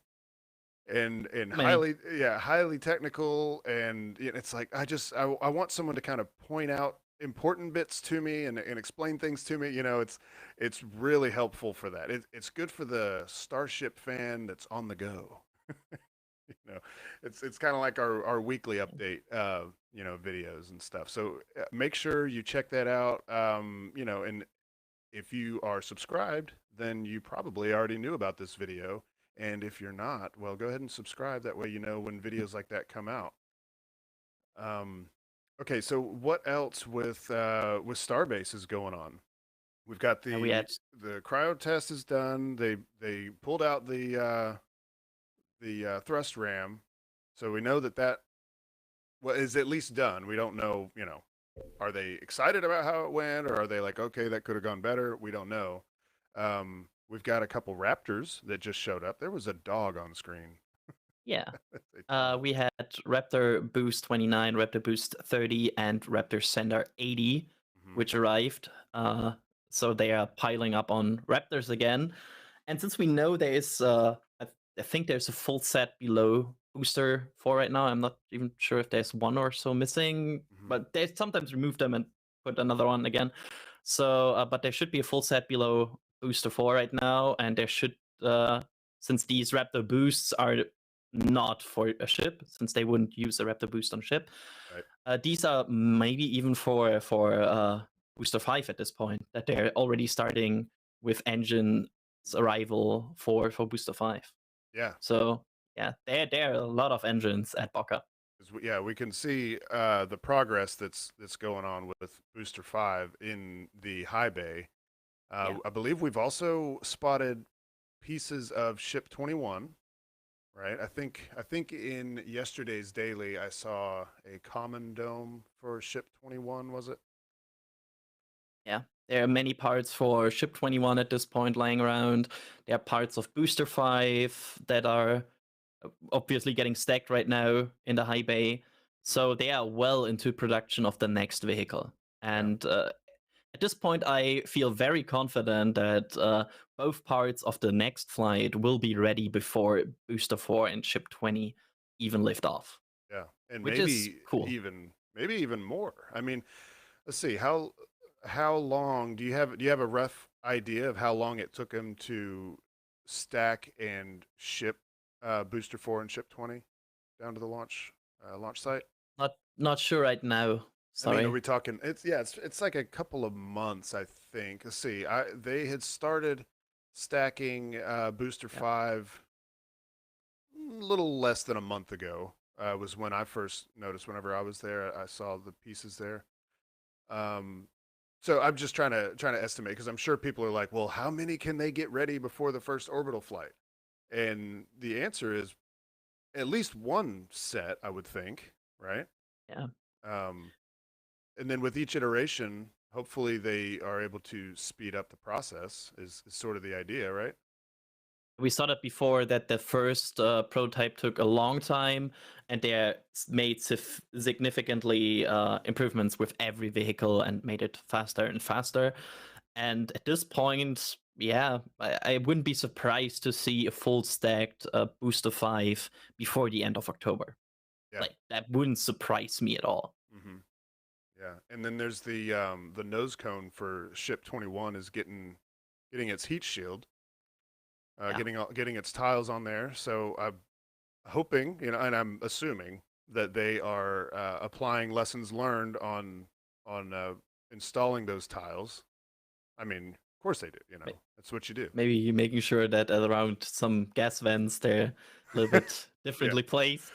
And highly technical, and it's like I want someone to kind of point out important bits to me and explain things to me. It's really helpful for that. It's good for the Starship fan that's on the go. It's kind of like our weekly update videos and stuff. So make sure you check that out. And if you are subscribed, then you probably already knew about this video. And if you're not, well, go ahead and subscribe. That way you know when videos like that come out. Okay, so what else with Starbase is going on? We've got the cryo test is done. They pulled out the the thrust ram. So we know that is at least done. We don't know, are they excited about how it went, or are they like, okay, that could have gone better? We don't know. We've got a couple Raptors that just showed up. There was a dog on screen. Yeah. They told me. We had Raptor Boost 29, Raptor Boost 30, and Raptor Sender 80, Mhm. which arrived. So they are piling up on Raptors again. And since we know there is, I think there's a full set below Booster 4 right now. I'm not even sure if there's one or so missing, Mhm. but they sometimes remove them and put another one again. So, but there should be a full set below Booster 4 right now, and there should, since these Raptor boosts are not for a ship, since they wouldn't use a Raptor boost on ship. Right. These are maybe even for Booster 5 at this point, that they're already starting with engine's arrival for Booster 5. Yeah. So yeah, there are a lot of engines at Boca. Yeah, we can see the progress that's going on with Booster 5 in the high bay. Yeah. I believe we've also spotted pieces of Ship 21, right? I think in yesterday's daily I saw a common dome for Ship 21, was it? Yeah, there are many parts for Ship 21 at this point lying around. There are parts of Booster 5 that are obviously getting stacked right now in the high bay. So they are well into production of the next vehicle. And at this point, I feel very confident that both parts of the next flight will be ready before Booster 4 and Ship 20 even lift off. Yeah, and which is cool. maybe even more. I mean, let's see how long do you have a rough idea of how long it took him to stack and ship Booster 4 and Ship 20 down to the launch site? Not sure right now. Sorry. I mean, are we talking? It's like a couple of months, I think. Let's see. They had started stacking Booster 5 a little less than a month ago. Was when I first noticed. Whenever I was there, I saw the pieces there. So I'm just trying to estimate, because I'm sure people are like, well, how many can they get ready before the first orbital flight? And the answer is at least one set, I would think, right? Yeah. And then with each iteration, hopefully they are able to speed up the process. Is sort of the idea, right? We saw that before, that the first prototype took a long time, and they made significantly improvements with every vehicle and made it faster and faster. And at this point, yeah, I wouldn't be surprised to see a full stacked Booster 5 before the end of October. Yeah. Like, that wouldn't surprise me at all. Mm-hmm. Yeah, and then there's the nose cone for Ship 21 is getting its heat shield. Getting its tiles on there. So I'm hoping, and I'm assuming that they are applying lessons learned on installing those tiles. I mean, of course they do. That's what you do. Maybe making sure that around some gas vents they're a little bit differently placed.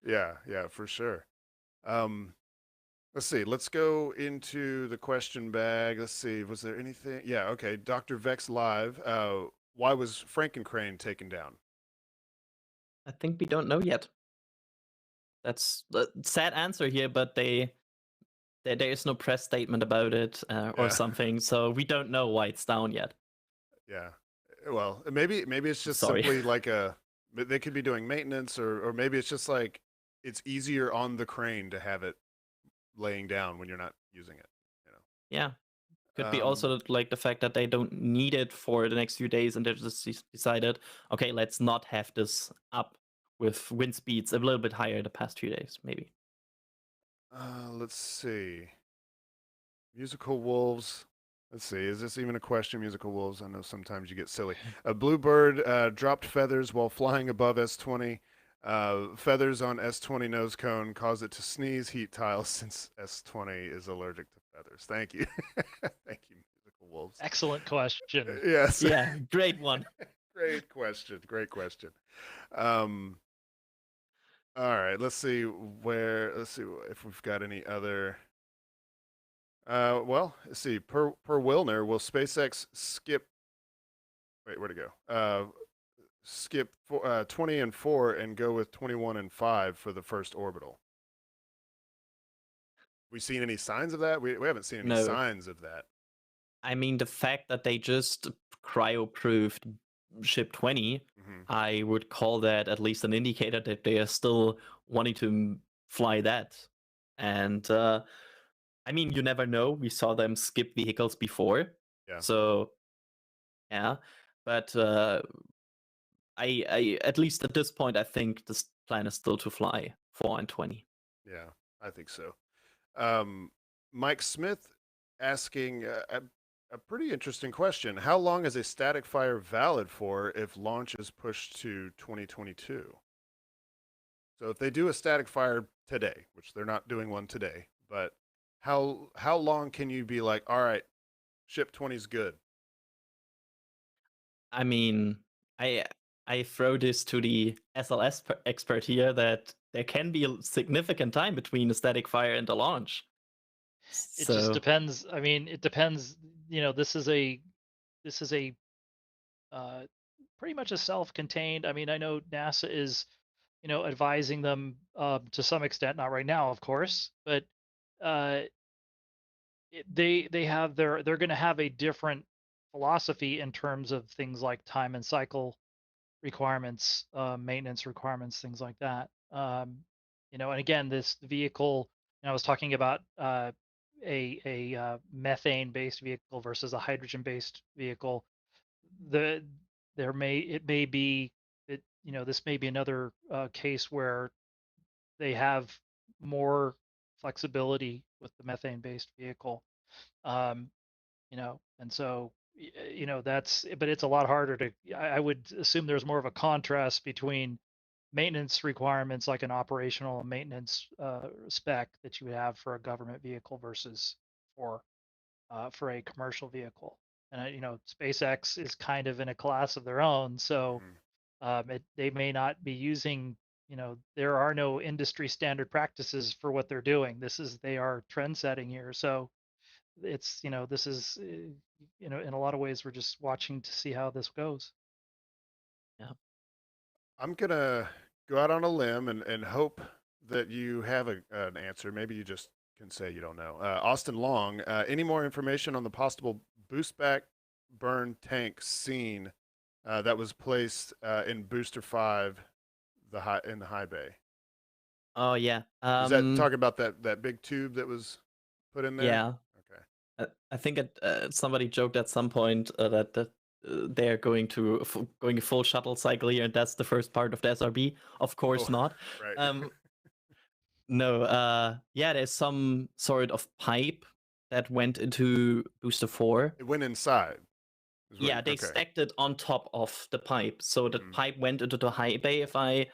Yeah, for sure. Let's see. Let's go into the question bag. Let's see. Was there anything? Yeah. Okay. Dr. Vex Live. Why was Frankencrane taken down? I think we don't know yet. That's a sad answer here, but there is no press statement about it or something, so we don't know why it's down yet. Yeah. Well, maybe it's just Sorry. simply like they could be doing maintenance, or maybe it's just like it's easier on the crane to have it laying down when you're not using it. Yeah. Could be also like the fact that they don't need it for the next few days, and they just decided, okay, let's not have this up with wind speeds a little bit higher the past few days, maybe. Let's see. Musical wolves. Let's see. Is this even a question? Musical wolves. I know sometimes you get silly. A bluebird dropped feathers while flying above S20. Feathers on S20 nose cone cause it to sneeze heat tiles since S20 is allergic to feathers. Thank you. Thank you, musical wolves. Excellent question. Yes. Yeah, great one. Great question. All right, let's see if we've got any other. Well, let's see. Per Wilner, will SpaceX skip? Wait, where'd it go? skip 20 and 4 and go with 21 and 5 for the first orbital? We seen any signs of that? We haven't seen any No. signs of that. I mean, the fact that they just cryo-proofed ship 20, I would call that at least an indicator that they are still wanting to fly that. And I mean, you never know. We saw them skip vehicles before. Yeah. So, yeah. But I at least at this point, I think this plan is still to fly 4 and 20. Yeah, I think so. Mike Smith asking a pretty interesting question. How long is a static fire valid for if launch is pushed to 2022? So if they do a static fire today, which they're not doing one today, but how long can you be like, all right, ship 20 is good? I mean, I throw this to the SLS expert here that there can be a significant time between a static fire and a launch. It just So depends. I mean, it depends. This is a pretty much a self-contained. I mean, I know NASA is, advising them to some extent, not right now, of course, but uh, they have they're going to have a different philosophy in terms of things like time and cycle requirements, maintenance requirements, things like that. And again, this vehicle, I was talking about a methane-based vehicle versus a hydrogen-based vehicle. The there may it may be it this may be another case where they have more flexibility with the methane-based vehicle. Um, and so that's, but it's a lot harder to. I would assume there's more of a contrast between maintenance requirements like an operational maintenance spec that you would have for a government vehicle versus for a commercial vehicle. And SpaceX is kind of in a class of their own, so they may not be using. There are no industry standard practices for what they're doing. They are trend setting here, so it's this is in a lot of ways we're just watching to see how this goes. yeah. I'm gonna go out on a limb and hope that you have an answer. Maybe you just can say you don't know. Austin Long, any more information on the possible boost back burn tank seen that was placed in Booster 5, in the high bay? Oh yeah. Is that talking about that big tube that was put in there? Yeah. Okay. I think somebody joked at some point that they're going to going a full shuttle cycle here, and that's the first part of the SRB. Of course not. Right. No. Yeah, there's some sort of pipe that went into Booster 4. It went inside. Yeah, they stacked it on top of the pipe, so the pipe went into the high bay, if I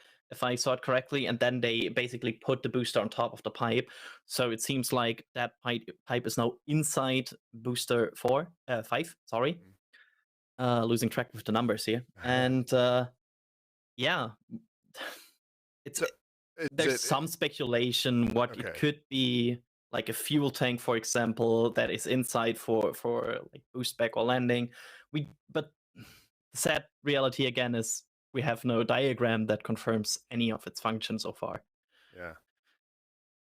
saw it correctly, and then they basically put the booster on top of the pipe. So it seems like that pipe is now inside Booster 5. Sorry, losing track of the numbers here. And yeah, there's some speculation what it could be, like a fuel tank, for example, that is inside for like boost back or landing. But the sad reality again is we have no diagram that confirms any of its functions so far. Yeah,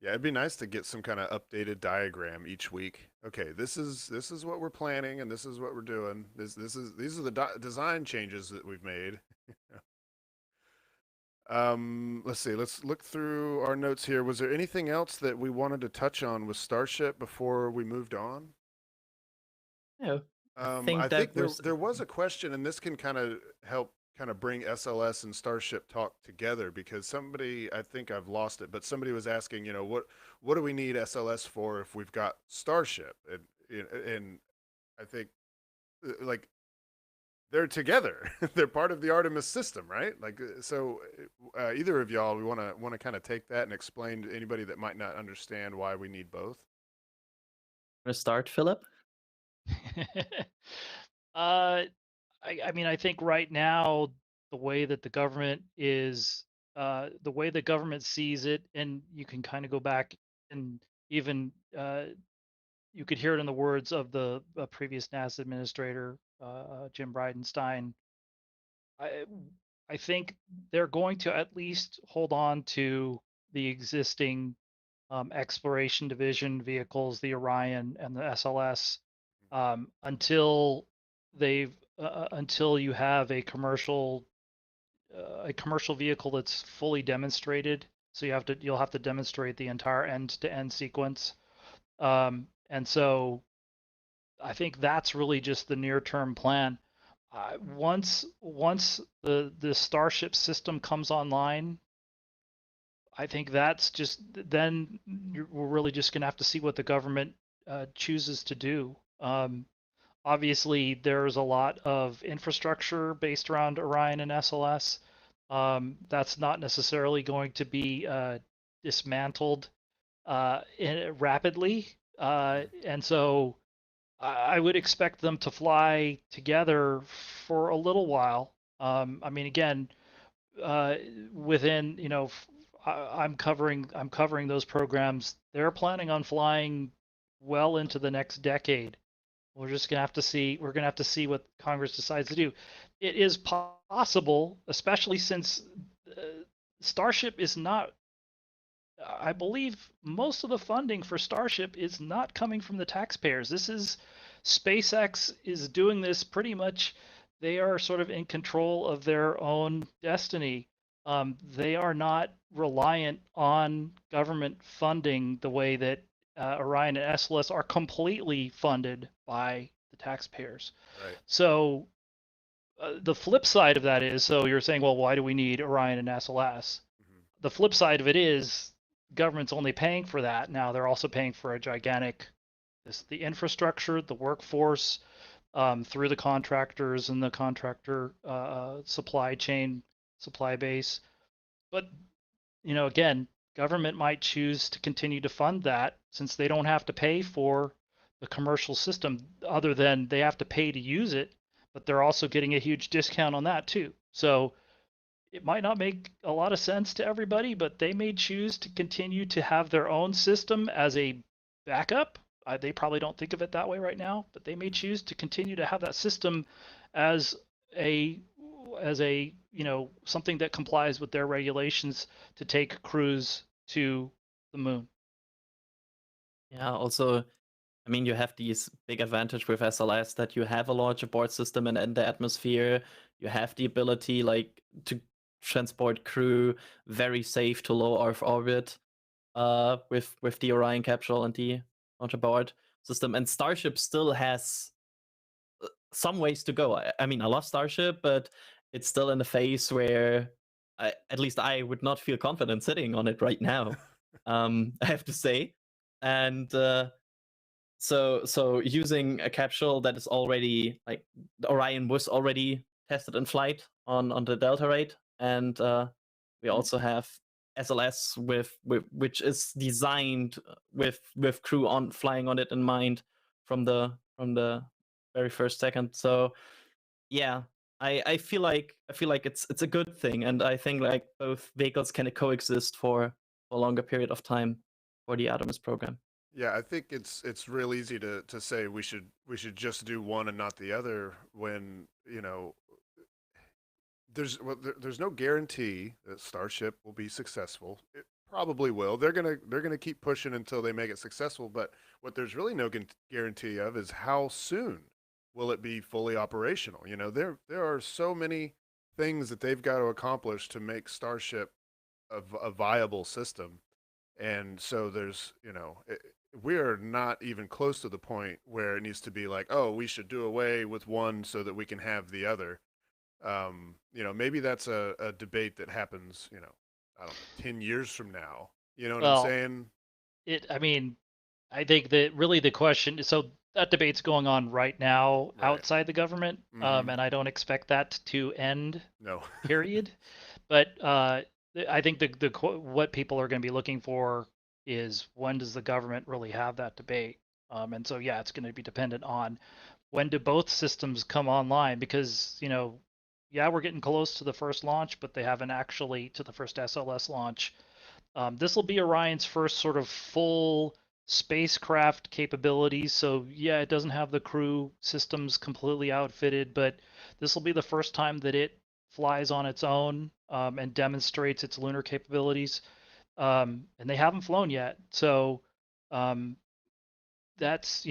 it'd be nice to get some kind of updated diagram each week. Okay, this is what we're planning, and this is what we're doing. These are the design changes that we've made. Let's see. Let's look through our notes here. Was there anything else that we wanted to touch on with Starship before we moved on? No. I think there was a question, and this can kind of help bring SLS and Starship talk together, because somebody, I think I've lost it, but somebody was asking, what do we need SLS for if we've got Starship? And I think like they're together. They're part of the Artemis system, right? Like, so either of y'all, we want to kind of take that and explain to anybody that might not understand why we need both. Want to start, Philip? I mean, I think right now the way that the government is, the way the government sees it, and you can kind of go back and even you could hear it in the words of the previous NASA administrator, Jim Bridenstine. I think they're going to at least hold on to the existing exploration division vehicles, the Orion and the SLS, until until you have a commercial vehicle that's fully demonstrated. So you'll have to demonstrate the entire end-to-end sequence, and so I think that's really just the near-term plan. Once the Starship system comes online, I think that's just then we're really just going to have to see what the government chooses to do. Obviously, there's a lot of infrastructure based around Orion and SLS. That's not necessarily going to be dismantled rapidly, and so I would expect them to fly together for a little while. I mean, again, within I'm covering those programs. They're planning on flying well into the next decade. We're just gonna have to see. We're gonna have to see what Congress decides to do. It is possible, especially since Starship is not. I believe most of the funding for Starship is not coming from the taxpayers. This is SpaceX is doing this pretty much. They are sort of in control of their own destiny. They are not reliant on government funding the way that Orion and SLS are completely funded by the taxpayers. Right. So the flip side of that is, so you're saying, well, why do we need Orion and SLS? Mm-hmm. The flip side of it is government's only paying for that. Now they're also paying for a gigantic, the infrastructure, the workforce, through the contractors and the contractor supply chain, supply base. But again, government might choose to continue to fund that since they don't have to pay for the commercial system, other than they have to pay to use it, but they're also getting a huge discount on that too. So it might not make a lot of sense to everybody, but they may choose to continue to have their own system as a backup. They probably don't think of it that way right now, but they may choose to continue to have that system as a something that complies with their regulations to take crews to the moon. Yeah, also, I mean, you have these big advantage with SLS that you have a larger board system and in the atmosphere. You have the ability to transport crew very safe to low Earth orbit with the Orion capsule and the launcher board system. And Starship still has some ways to go. I mean, I love Starship, but it's still in a phase where at least I would not feel confident sitting on it right now. I have to say. And so using a capsule that is already the Orion was already tested in flight on the Delta rate, and we also have SLS which is designed with crew on flying on it in mind from the very first second. So yeah, I feel like it's a good thing, and I think both vehicles can coexist for a longer period of time for the Artemis program. Yeah, I think it's real easy to say we should just do one and not the other when there's no guarantee that Starship will be successful. It probably will. They're gonna keep pushing until they make it successful. But what there's really no guarantee of is how soon will it be fully operational. There are so many things that they've got to accomplish to make Starship a viable system, and so there's we are not even close to the point where it needs to be like, oh, we should do away with one so that we can have the other. Maybe that's a debate that happens, I don't know, 10 years from now. You know what I'm saying? I mean, I think that really the question, so that debate's going on right now outside the government, and I don't expect that to end. No. Period. But I think what people are going to be looking for is when does the government really have that debate? And so yeah, it's going to be dependent on when do both systems come online, because yeah, we're getting close to the first launch, but they haven't actually to the first SLS launch. This will be Orion's first sort of full spacecraft capabilities. So yeah, it doesn't have the crew systems completely outfitted, but this will be the first time that it flies on its own and demonstrates its lunar capabilities, and they haven't flown yet. So that's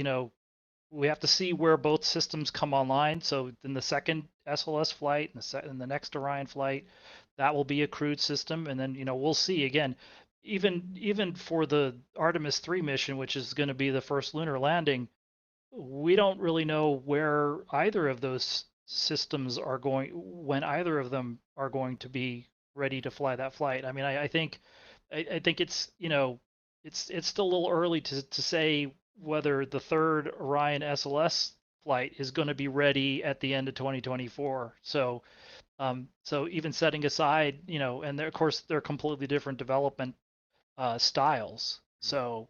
we have to see where both systems come online. So in the second SLS flight and the next Orion flight, that will be a crewed system, and then we'll see again. Even for the Artemis 3 mission, which is going to be the first lunar landing, we don't really know where either of those systems are going, when either of them are going to be ready to fly that flight. I mean, I think it's it's still a little early to say whether the third Orion SLS flight is going to be ready at the end of 2024. So so even setting aside, and of course they're completely different development styles. So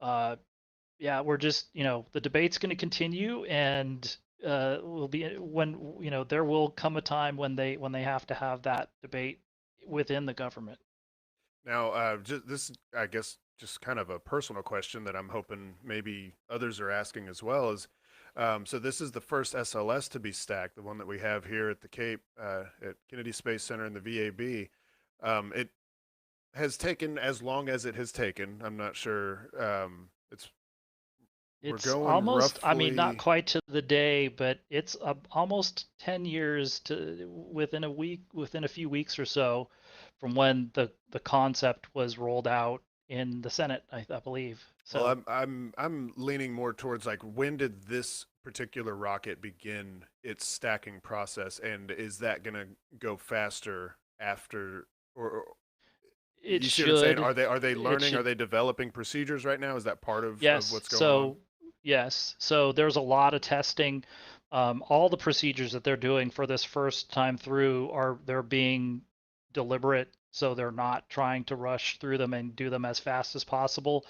yeah, we're just the debate's going to continue, and will be when there will come a time when they have to have that debate within the government. Now, this, I guess, just kind of a personal question that I'm hoping maybe others are asking as well is, so this is the first SLS to be stacked, the one that we have here at the Cape at Kennedy Space Center in the VAB. It has taken as long as it has taken. I'm not sure. It's we're going almost, roughly... I mean, not quite to the day, but it's almost 10 years to within a few weeks or so from when the concept was rolled out in the Senate, I believe. So well, I'm leaning more towards like, when did this particular rocket begin its stacking process, and is that going to go faster after, or it you see should. what I'm saying? Are they learning? Should, are they developing procedures right now? Is that part of what's going on? Yes. So there's a lot of testing. All the procedures that they're doing for this first time through they're being deliberate. So they're not trying to rush through them and do them as fast as possible,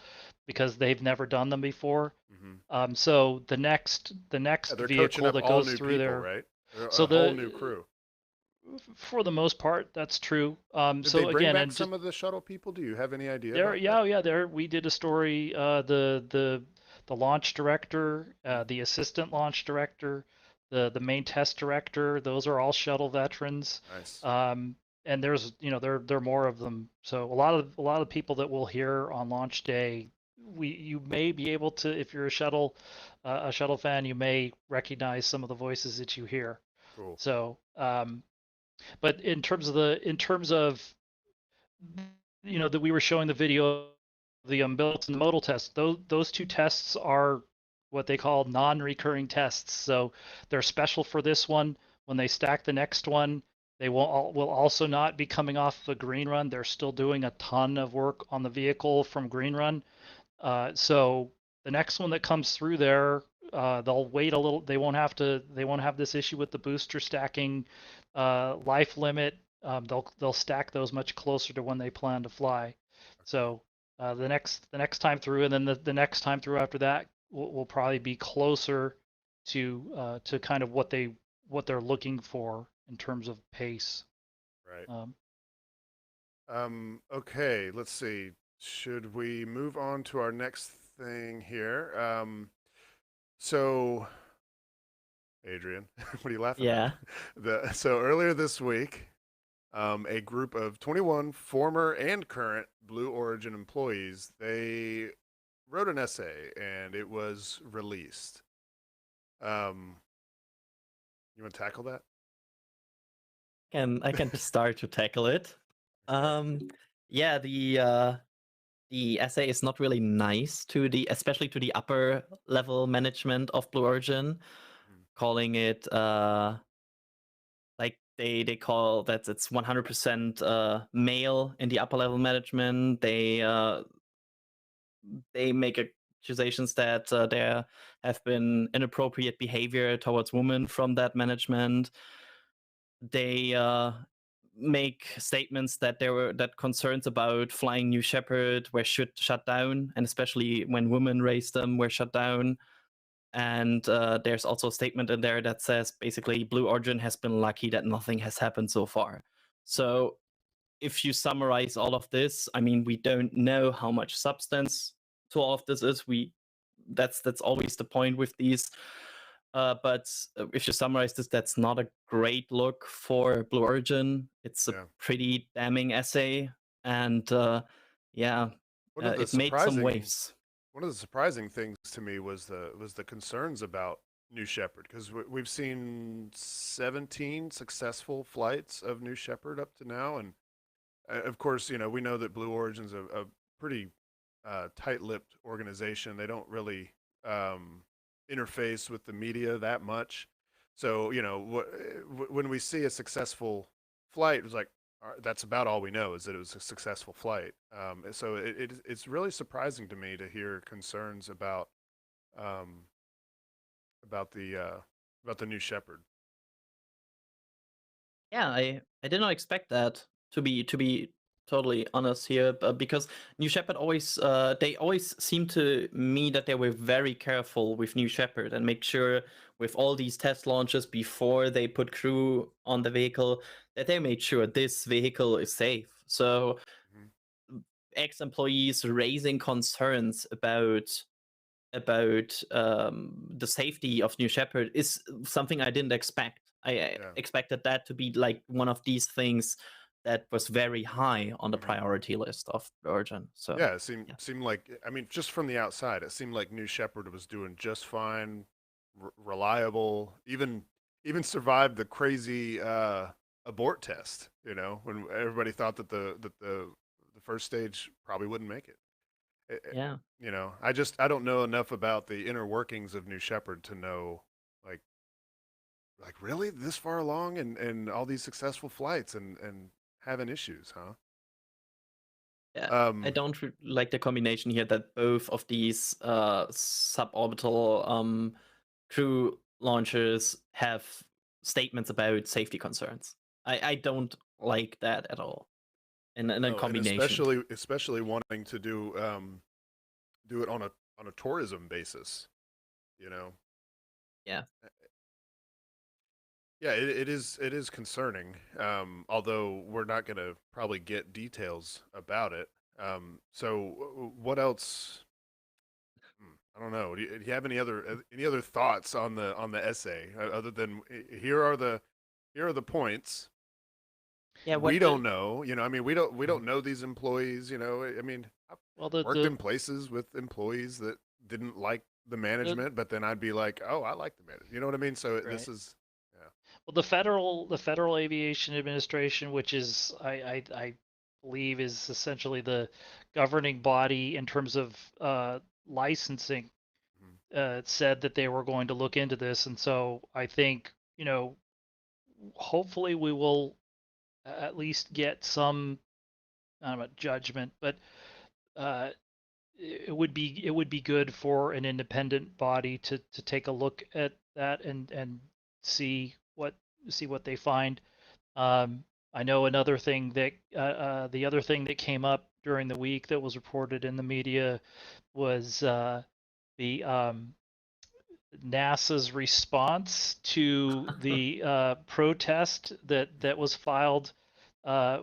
because they've never done them before. Mm-hmm. So the next vehicle that goes through people, there, right? So a whole new crew. For the most part, that's true. Did so they bring again, back and some of the shuttle people? Do you have any idea? there, there we did a story. The launch director, the assistant launch director, the main test director. Those are all shuttle veterans. Nice. And there's there are more of them. So a lot of people that we'll hear on launch day, you may be able to, if you're a shuttle fan, you may recognize some of the voices that you hear. Cool. So but in terms of that we were showing the video of the built and modal tests, those two tests are what they call non-recurring tests. So they're special for this one. When they stack the next one, they will also not be coming off the green run. They're still doing a ton of work on the vehicle from green run. So the next one that comes through there, they'll wait a little. They won't have this issue with the booster stacking life limit. They'll stack those much closer to when they plan to fly. So the next time through, and then the next time through after that will probably be closer to kind of what they're looking for in terms of pace. Right. Okay, let's see. Should we move on to our next thing here? So, Adrian, what are you laughing at? So earlier this week, a group of 21 former and current Blue Origin employees, they wrote an essay and it was released. You want to tackle that? I can start to tackle it. Yeah, the essay is not really nice especially to the upper level management of Blue Origin, calling it like they call that it's 100% male in the upper level management. They make accusations that there have been inappropriate behavior towards women from that management. They make statements that that concerns about flying New Shepard were shut down, and especially when women raised them, were shut down. And there's also a statement in there that says basically Blue Origin has been lucky that nothing has happened so far. So if you summarize all of this, I mean, we don't know how much substance to all of this is. That's always the point with these But if you summarize this, that's not a great look for Blue Origin. It's a Yeah. pretty damning essay, and yeah, One of the it made some surprising waves. one of the surprising things to me was the concerns about New Shepard, because we've seen 17 successful flights of New Shepard up to now, and of course, we know that Blue Origin's a pretty tight-lipped organization. They don't really interface with the media that much. So, when we see a successful flight, it was like, that's about all we know, is that it was a successful flight. So it's really surprising to me to hear concerns um, about the New Shepard. Yeah, I did not expect that, to be totally honest here, because New Shepard always they always seem to me that they were very careful with New Shepard and make sure with all these test launches before they put crew on the vehicle that they made sure this vehicle is safe. So Mhm. ex-employees raising concerns about the safety of New Shepard is something I didn't expect. I Yeah. expected that to be like one of these things that was very high on the Mhm. priority list of Origin. So Yeah, it seemed like, I mean, just from the outside, it seemed like New Shepard was doing just fine, reliable, even survived the crazy abort test. When everybody thought that the first stage probably wouldn't make it. yeah. I don't know enough about the inner workings of New Shepard to know, like really this far along and all these successful flights and having issues, huh? Yeah, I Um, don't like the combination here that both of these suborbital crew launchers have statements about safety concerns. I don't like that at all in a no, and combination. especially wanting to do it on a tourism basis, you know. Yeah. Yeah, it is concerning. Although we're not going to probably get details about it. So what else? I don't know. Do you have any other thoughts on the essay, other than here are the points. Yeah, We what don't know. I mean, we don't know these employees. I mean, I've Well, worked in places with employees that didn't like the the management, but then I'd be like, oh, I like the management. You know what I mean? So this right. is, yeah. Well, the Federal Aviation Administration, which is I believe is essentially the governing body in terms of licensing, Mhm. said that they were going to look into this, and so I think hopefully we will at least get some, I don't know, judgment, but uh, it would be good for an independent body to take a look at that and see what they find. I know another thing that the other thing that came up during the week that was reported in the media was the NASA's response to the protest that was filed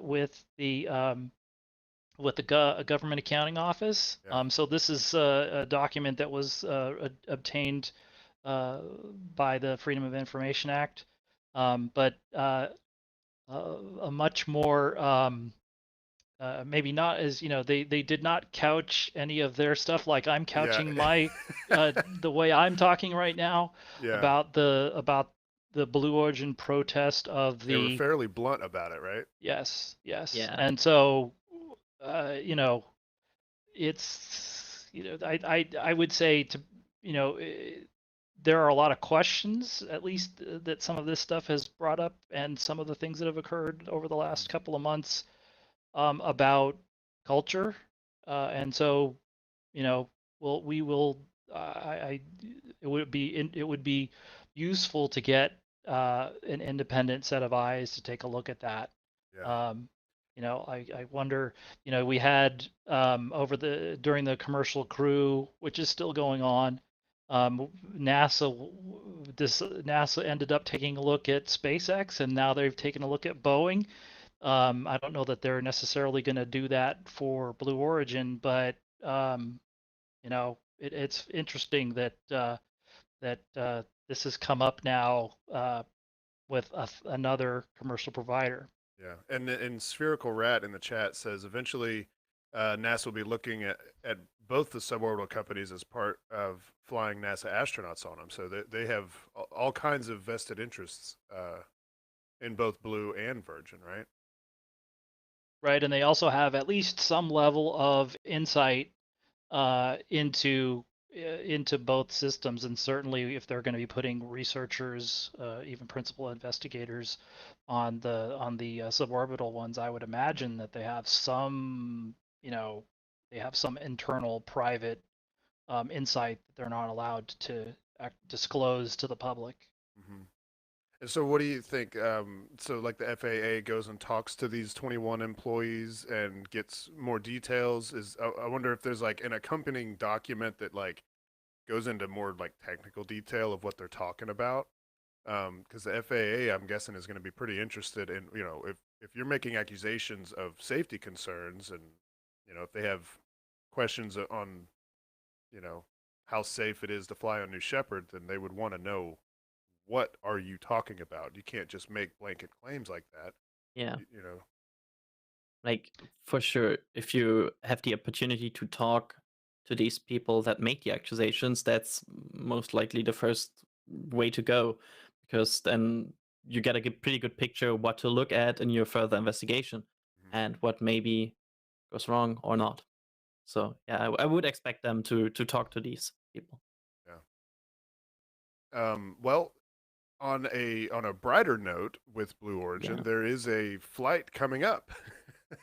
with the government accounting office. Yeah. So this is a document that was obtained uh, by the Freedom of Information Act, but a much more maybe not as they did not couch any of their stuff like I'm Yeah. couching my the way I'm talking right now Yeah. about the Blue Origin protest of They were the fairly blunt about it, right? yes, Yeah. and so you know it's I would say to you know there are a lot of questions at least that some of this stuff has brought up and some of the things that have occurred over the Mhm. last couple of months about culture, and so we will. It would be useful to get an independent set of eyes to take a look at that. Yeah. Um, I wonder. We had during the commercial crew, which is still going on. NASA ended up taking a look at SpaceX, and now they've taken a look at Boeing. I don't know that they're necessarily going to do that for Blue Origin, but it's interesting that that this has come up now with another commercial provider. Yeah, and Spherical Rat in the chat says eventually NASA will be looking at both the suborbital companies as part of flying NASA astronauts on them. So they have all kinds of vested interests in both Blue and Virgin, right? Right, and they also have at least some level of insight into both systems, and certainly if they're going to be putting researchers, even principal investigators, on the suborbital ones, I would imagine that they have some, they have some internal private insight that they're not allowed to disclose to the public. Mm-hmm. And so, what do you think? So, like the FAA goes and talks to these 21 employees and gets more details. I wonder if there's like an accompanying document that like goes into more like technical detail of what they're talking about. Because the FAA, I'm guessing, is going to be pretty interested in, if you're making accusations of safety concerns, and if they have questions on, how safe it is to fly on New Shepard, then they would want to know, what are you talking about? You can't just make blanket claims like that. Yeah. You know. Like, for sure, if you have the opportunity to talk to these people that make the accusations, that's most likely the first way to go, because then you get a pretty good picture of what to look at in your further investigation and what maybe goes wrong or not. So yeah, I would expect them to talk to these people. Yeah. Well, on a brighter note with Blue Origin, there is a flight coming up.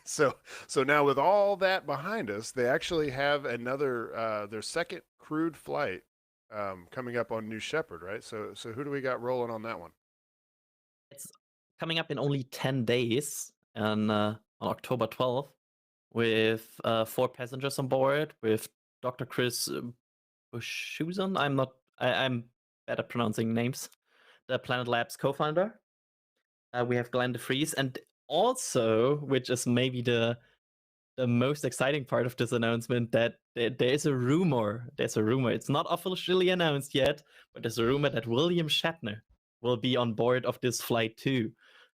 So now with all that behind us, they actually have another their second crewed flight coming up on New Shepard, right? So who do we got rolling on that one? It's coming up in only 10 days on October 12th with 4 passengers on board with Dr. Chris Bushuzan. I'm bad at pronouncing names. The Planet Labs co-founder. We have Glenn DeFries, and also, which is maybe the most exciting part of this announcement, that there is a rumor. There's a rumor. It's not officially announced yet, but there's a rumor that William Shatner will be on board of this flight too,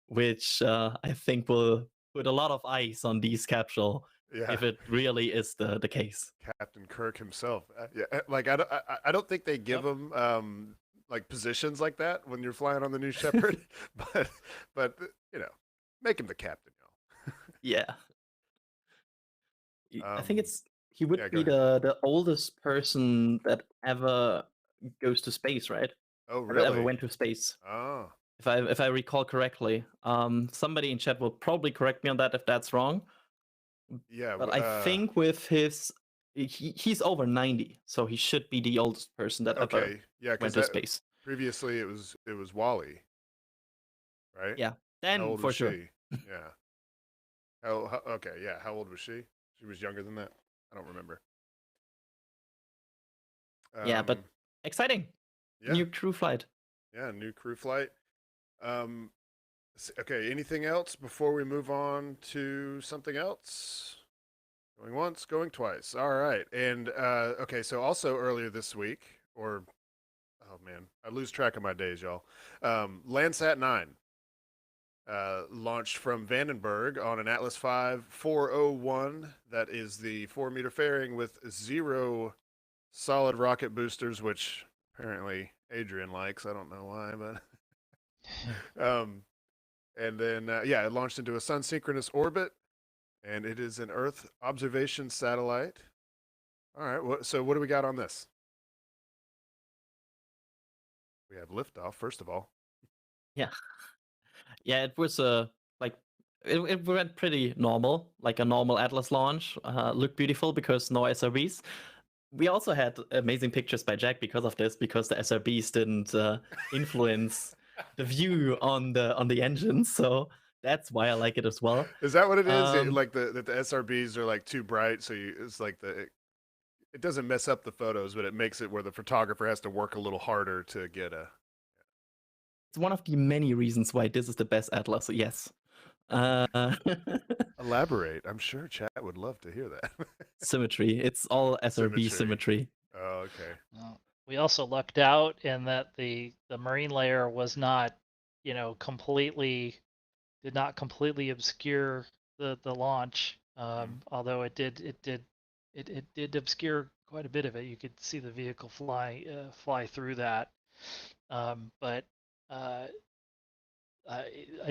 which I think will put a lot of ice on these capsule if it really is the case. Captain Kirk himself. Like I don't think they give him like positions like that when you're flying on the New Shepard, but make him the captain, Yeah. I think he would be the oldest person that ever goes to space, right? Oh, really? Ever went to space. Oh. If I recall correctly. Somebody in chat will probably correct me on that if that's wrong. Yeah. But I think with his he's over 90, so he should be the oldest person that ever went to space. Previously it was Wally, right? Yeah. Then for sure. Yeah. Okay, yeah. How old was she? She was younger than that? I don't remember. Yeah, but exciting. Yeah. New crew flight. Yeah, new crew flight. Okay, anything else before we move on to something else? Going once, going twice. All right. And okay, so also earlier this week, oh man, I lose track of my days, y'all. Landsat 9 launched from Vandenberg on an Atlas V 401. That is the 4-meter fairing with 0 solid rocket boosters, which apparently Adrian likes. I don't know why, but and then it launched into a sun-synchronous orbit, and it is an Earth observation satellite. All right, so what do we got on this? We have liftoff, first of all. Yeah. Yeah, it was it went pretty normal, like a normal Atlas launch. Looked beautiful because no SRBs. We also had amazing pictures by Jack because of this, because the SRBs didn't influence the view on the engine. So that's why I like it as well. Is that what it is? Like the SRBs are like too bright, so it's like it doesn't mess up the photos, but it makes it where the photographer has to work a little harder to get a. It's one of the many reasons why this is the best Atlas. Yes. Elaborate. I'm sure chat would love to hear that. Symmetry. It's all SRB symmetry. Oh, okay. we also lucked out in that the marine layer was not, completely did not completely obscure the launch. Although it did obscure quite a bit of it. You could see the vehicle fly through that. But I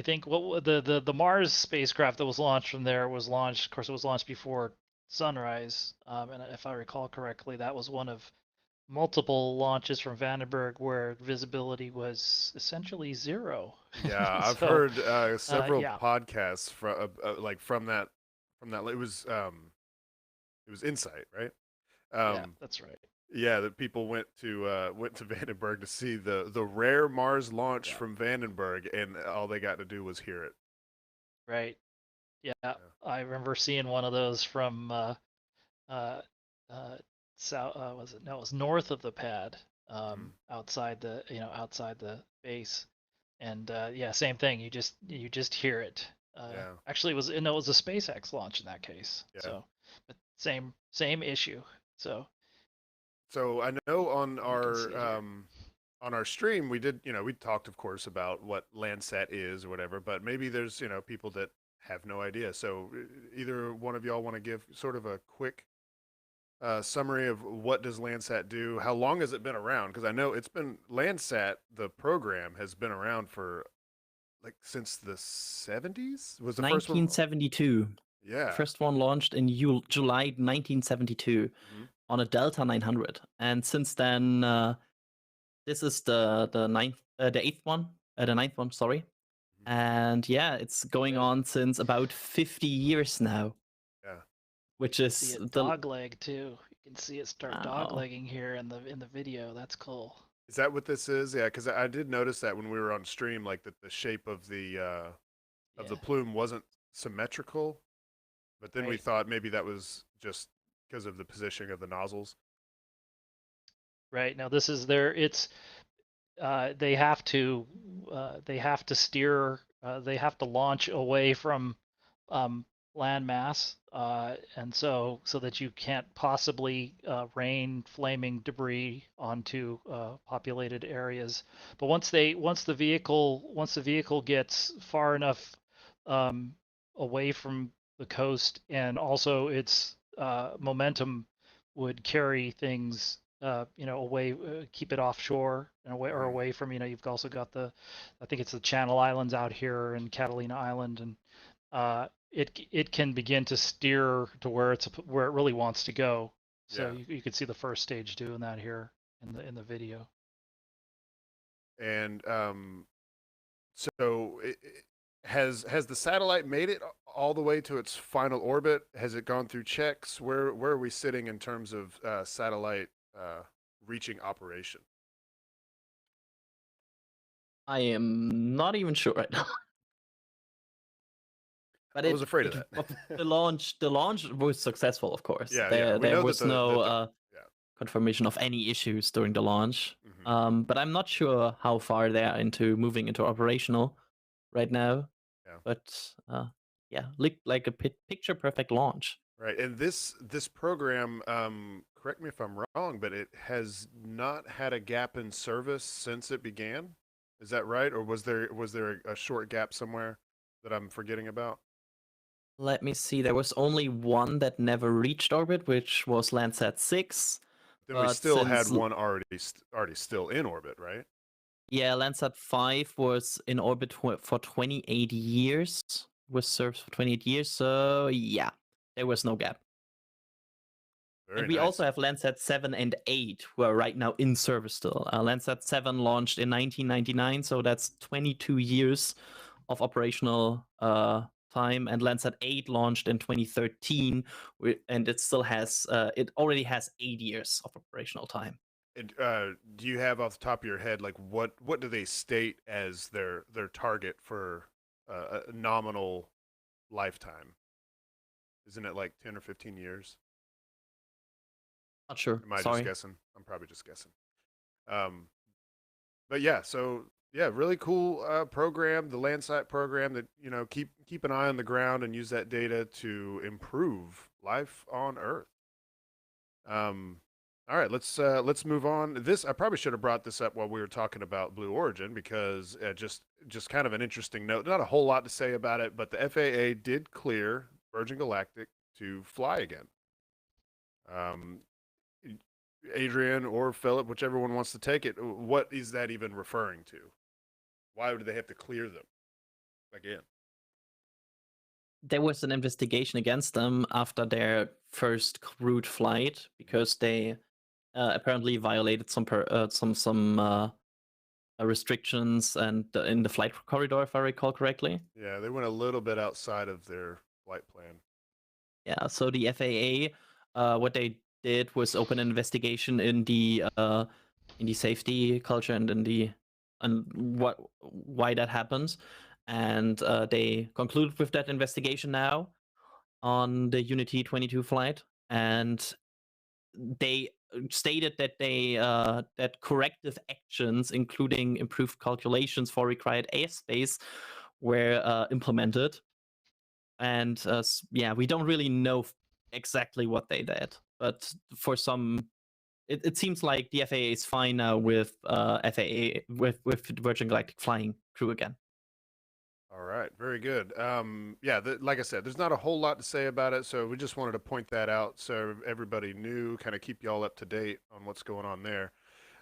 think what the Mars spacecraft that was launched from there was launched. Of course, it was launched before sunrise, and if I recall correctly, that was one of multiple launches from Vandenberg where visibility was essentially zero. Yeah, I've So, heard several yeah, podcasts like from that it was Insight, right? yeah, Um, that's right. yeah, that people went to Vandenberg to see the rare Mars launch Yeah, from Vandenberg, and all they got to do was hear it. right. Yeah, Yeah. I remember seeing one of those from uh, uh, south. Was it? No, it was north of the pad, Mm, outside outside the base. And yeah, same thing. You just hear it. yeah, Actually, it was a SpaceX launch in that case. yeah. So, but same issue. So So I know you can see it here. on our stream we did, we talked of course about what Landsat is or whatever, but maybe there's, people that have no idea. So either one of y'all want to give sort of a quick summary of what does Landsat do? How long has it been around? Because I know it's been Landsat, the program has been around for like since the 70s. Was the first one? 1972. Yeah. First one launched in July 1972 Hmm. on a Delta 900, and since then, this is the eighth one, the ninth one. Sorry, and yeah, it's going Right. on since about 50 years now, Yeah. which See is it the dogleg too. You can see it start wow. doglegging here in the video. That's cool. Is that what this is? Yeah, because I did notice that when we were on stream, like that the shape of the Yeah. plume wasn't symmetrical, but then we Right. thought maybe that was just because of the positioning of the nozzles. Right. Now this is their. It's they have to steer. They have to launch away from land mass, and so that you can't possibly rain flaming debris onto populated areas. But once the vehicle gets far enough um, away from the coast, and also its momentum would carry things away, keep it offshore and away or Hmm. away from, you've also got I think it's the Channel Islands out here and Catalina Island, and it can begin to steer to where it really wants to go. So Yeah, you could see the first stage doing that here in the video. and so has the satellite made it all the way to its final orbit? Has it gone through checks? Where are we sitting in terms of satellite reaching operation? I am not even sure right now. But I was afraid of but that. the launch was successful, of course. Yeah, yeah. There We there know that was no yeah. confirmation of any issues during the launch. Hmm. But I'm not sure how far they are into moving into operational right now. Yeah. But yeah, like a picture perfect launch. Right. And this program, correct me if I'm wrong, but it has not had a gap in service since it began. Is that right? Or was there a short gap somewhere that I'm forgetting about? Let me see. There was only one that never reached orbit, which was Landsat 6. Then we But still had since one already still in orbit, right? yeah, Landsat 5 was in orbit for 28 years. Was served for 28 years. So yeah, there was no gap. And Very we also nice. have Landsat 7 and 8, who are right now in service still. Landsat 7 launched in 1999, so that's 22 years of operational time. And Landsat 8 launched in 2013, and it already has 8 years of operational time. And do you have off the top of your head like what do they state as their target for a nominal lifetime? Isn't it like 10 or 15 years? Not sure. Am I just Sorry. guessing? I'm probably just guessing. Um, but yeah, so yeah, really cool program, the Landsat program that keep an eye on the ground and use that data to improve life on Earth. Um, All right, let's move on. This I probably should have brought this up while we were talking about Blue Origin because just kind of an interesting note. Not a whole lot to say about it, but the FAA did clear Virgin Galactic to fly again. Adrian or Philip, whichever one wants to take it. What is that even referring to? Why would they have to clear them again? There was an investigation against them after their first crewed flight because they apparently violated some restrictions and in the flight corridor, if I recall correctly. Yeah, they went a little bit outside of their flight plan. Yeah, so the FAA, what they did was open an investigation in the safety culture and why that happens, and they concluded with that investigation now on the Unity 22 flight, and they stated that that corrective actions, including improved calculations for required airspace, were implemented. And yeah, we don't really know exactly what they did, but for some, it seems like the FAA is fine now with FAA with Virgin Galactic flying crew again. All right, very good. Yeah, like I said, there's not a whole lot to say about it, so we just wanted to point that out so everybody knew, kind of keep y'all up to date on what's going on there.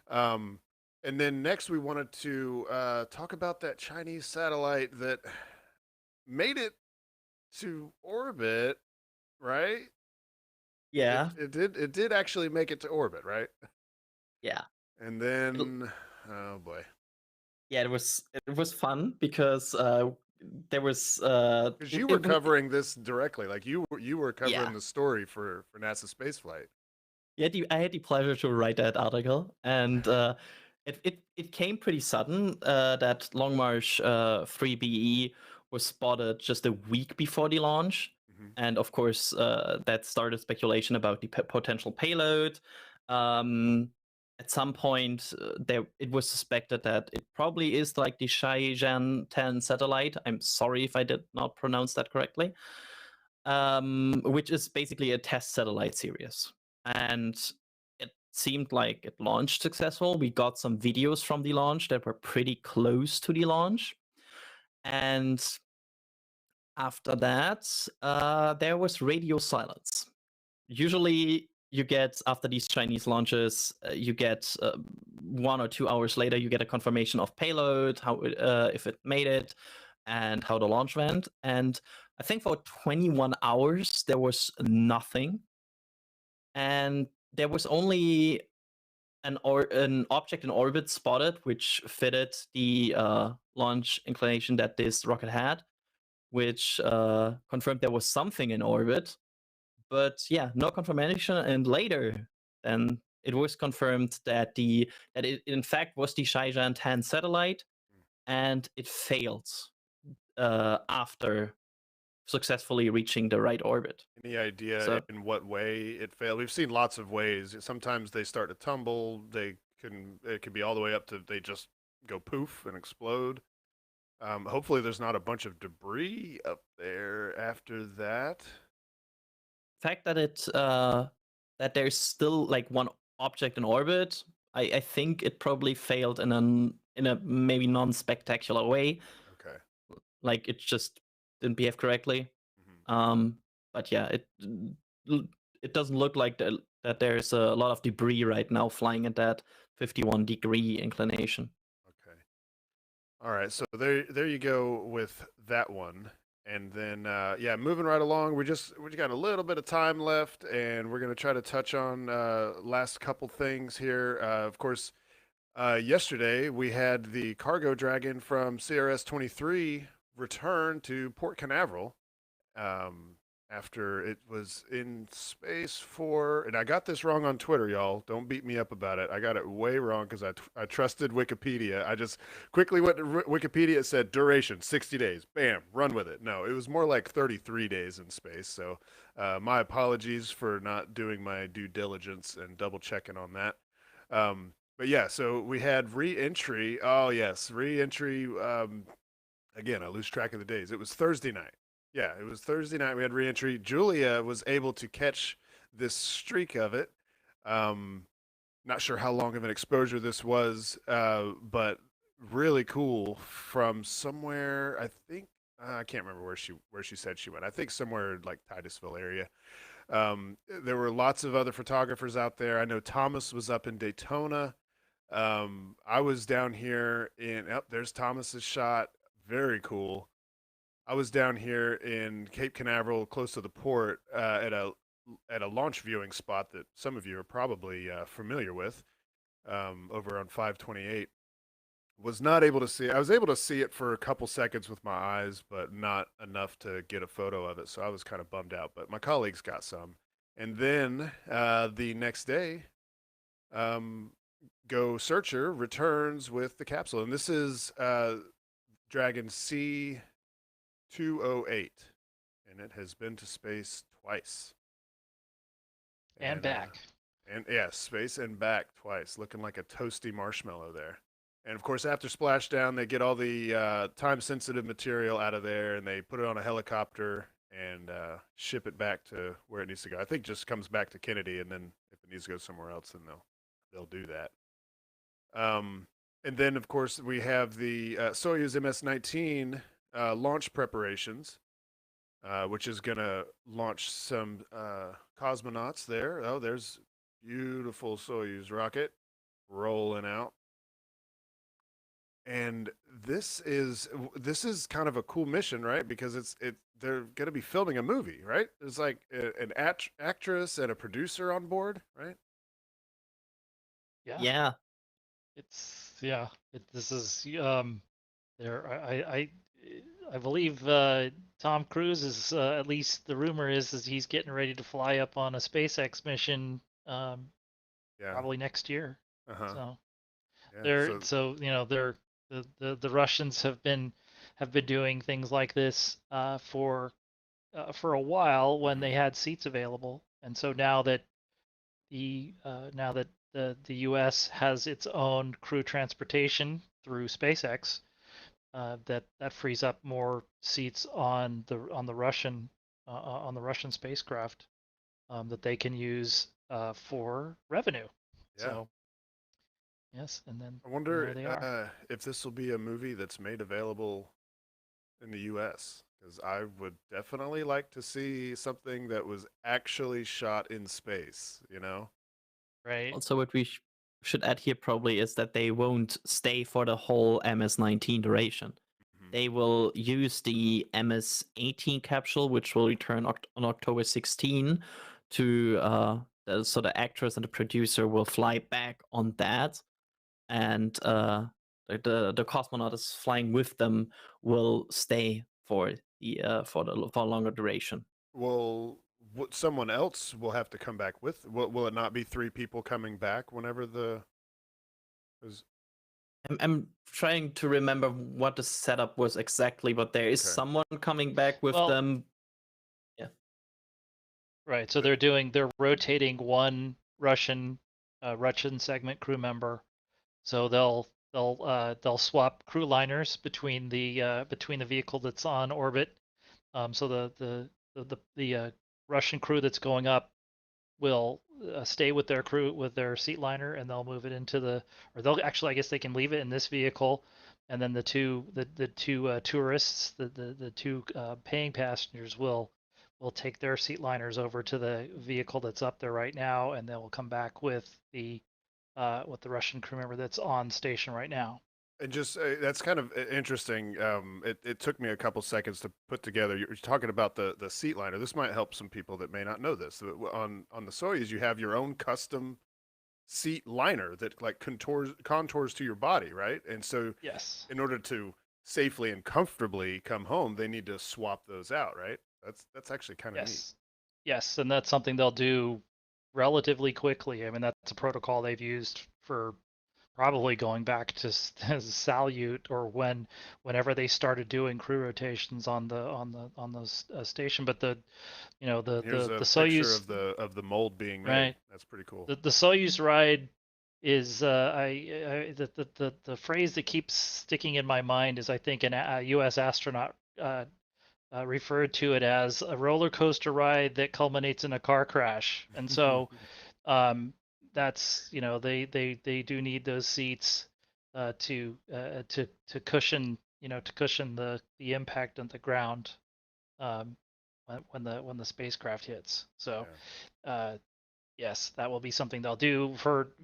And then next we wanted to talk about that Chinese satellite that made it to orbit, right? Yeah, It did actually make it to orbit, right? yeah, And then, oh boy. yeah. It was fun because there was because you were covering this directly, like you were covering Yeah. the story for NASASpaceflight. Yeah, I had the pleasure to write that article, and it came pretty sudden that Long March 3BE was spotted just a week before the launch, and of course that started speculation about the potential payload. At some point, it was suspected that it probably is like the Shenzhen 10 satellite. I'm sorry if I did not pronounce that correctly. Which is basically a test satellite series. And it seemed like it launched successful. We got some videos from the launch that were pretty close to the launch. And after that, there was radio silence. Usually, you get, after these Chinese launches, you get 1 or 2 hours later, you get a confirmation of payload, how if it made it, and how the launch went. And I think for 21 hours, there was nothing. And there was only an object in orbit spotted, which fitted the launch inclination that this rocket had, which confirmed there was something in orbit. But yeah, no confirmation. And later, then it was confirmed that it in fact was the Shenzhen 10 satellite, and it failed after successfully reaching the right orbit. Any idea in what way it failed? We've seen lots of ways. Sometimes they start to tumble. It can be all the way up to they just go poof and explode. Hopefully there's not a bunch of debris up there after that. The fact that that there's still like one object in orbit, I think it probably failed in a maybe non-spectacular way. Okay. Like it just didn't behave correctly. But yeah, it doesn't look like that there's a lot of debris right now flying at that 51-degree inclination. Okay. All right, so there you go with that one. And then yeah, moving right along, we got a little bit of time left, and we're gonna try to touch on last couple things here. Of course, yesterday we had the cargo dragon from CRS-23 return to Port Canaveral after it was in space for, and I got this wrong on Twitter, y'all. Don't beat me up about it. I got it way wrong because I trusted Wikipedia. I just quickly went to Wikipedia. It said duration 60 days. Bam, run with it. No, it was more like 33 days in space. So my apologies for not doing my due diligence and double checking on that. But yeah, so we had re-entry. Oh yes, re-entry. Again, I lose track of the days. It was Thursday night. Yeah, it was Thursday night. We had re-entry. Julia was able to catch this streak of it. not sure how long of an exposure this was, but really cool from somewhere. I think I can't remember where she said she went. I think somewhere like Titusville area. There were lots of other photographers out there. I know Thomas was up in Daytona. I was down here in. Oh, there's Thomas's shot. Very cool. I was down here in Cape Canaveral, close to the port, at a launch viewing spot that some of you are probably familiar with, over on 528. Was not able to see. I was able to see it for a couple seconds with my eyes, but not enough to get a photo of it. So I was kind of bummed out. But my colleagues got some, and then the next day, um, Go Searcher returns with the capsule, and this is Dragon C208, and it has been to space twice. And back. And yeah, space and back twice, looking like a toasty marshmallow there. And of course, after splashdown, they get all the time-sensitive material out of there, and they put it on a helicopter and ship it back to where it needs to go. I think just comes back to Kennedy, and then if it needs to go somewhere else, then they'll do that. And then, of course, we have the Soyuz MS-19 launch preparations, which is going to launch some cosmonauts there. Oh, there's beautiful Soyuz rocket rolling out. And this is kind of a cool mission, right? Because they're going to be filming a movie, right? There's like an actress and a producer on board, right? Yeah. Yeah. This is there. I believe Tom Cruise is at least the rumor is he's getting ready to fly up on a SpaceX mission probably next year. Uh-huh. So Yeah, the Russians have been doing things like this for a while when they had seats available, and so now that the U.S. has its own crew transportation through SpaceX, that frees up more seats on the Russian spacecraft that they can use for revenue. Yeah. So yes, and then I wonder there they are. if this will be a movie that's made available in the U.S. because I would definitely like to see something that was actually shot in space. You know, Right. Also, what we should add here probably is that they won't stay for the whole MS-19 duration. Mhm. They will use the MS-18 capsule, which will return on October 16, to so the actress and the producer will fly back on that, and the cosmonaut is flying with them will stay for a longer duration. Well, someone else will have to come back with. Will it not be three people coming back whenever the? I'm trying to remember what the setup was exactly, but there is Okay. someone coming back with them. Yeah. Right. So they're rotating one Russian segment crew member. So they'll swap crew liners between the vehicle that's on orbit. So the Russian crew that's going up will stay with their crew with their seat liner, and they'll move it into they'll actually, I guess they can leave it in this vehicle, and then the two tourists, the two paying passengers will take their seat liners over to the vehicle that's up there right now, and they will come back with the Russian crew member that's on station right now. And just that's kind of interesting. It took me a couple seconds to put together. You're talking about the seat liner. This might help some people that may not know this. On the Soyuz, you have your own custom seat liner that like contours to your body, right? And so, yes, in order to safely and comfortably come home, they need to swap those out, right? That's actually kind of neat. Yes, and that's something they'll do relatively quickly. I mean, that's a protocol they've used for probably going back to Salyut, or whenever they started doing crew rotations on the station. But Here's a Soyuz picture of the mold being made. Right. That's pretty cool. The Soyuz ride is the phrase that keeps sticking in my mind is, I think, a U.S. astronaut referred to it as a roller coaster ride that culminates in a car crash. And so that's they do need those seats to cushion to cushion the impact on the ground um, when the spacecraft hits. So yes, that will be something they'll do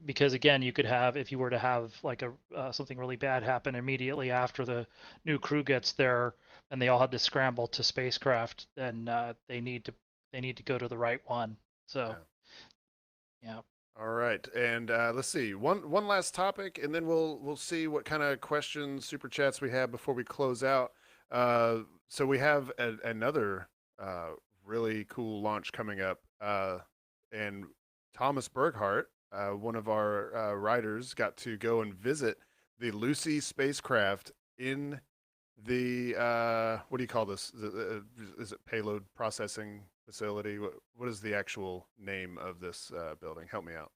because again, you could have if you were to have like something really bad happen immediately after the new crew gets there and they all had to scramble to spacecraft, then they need to go to the right one. So yeah. All right, and let's see one last topic, and then we'll see what kind of questions, super chats we have before we close out. So we have another really cool launch coming up, and Thomas Berghardt, one of our writers, got to go and visit the Lucy spacecraft in the what do you call this? Is it payload processing facility? What is the actual name of this building? Help me out.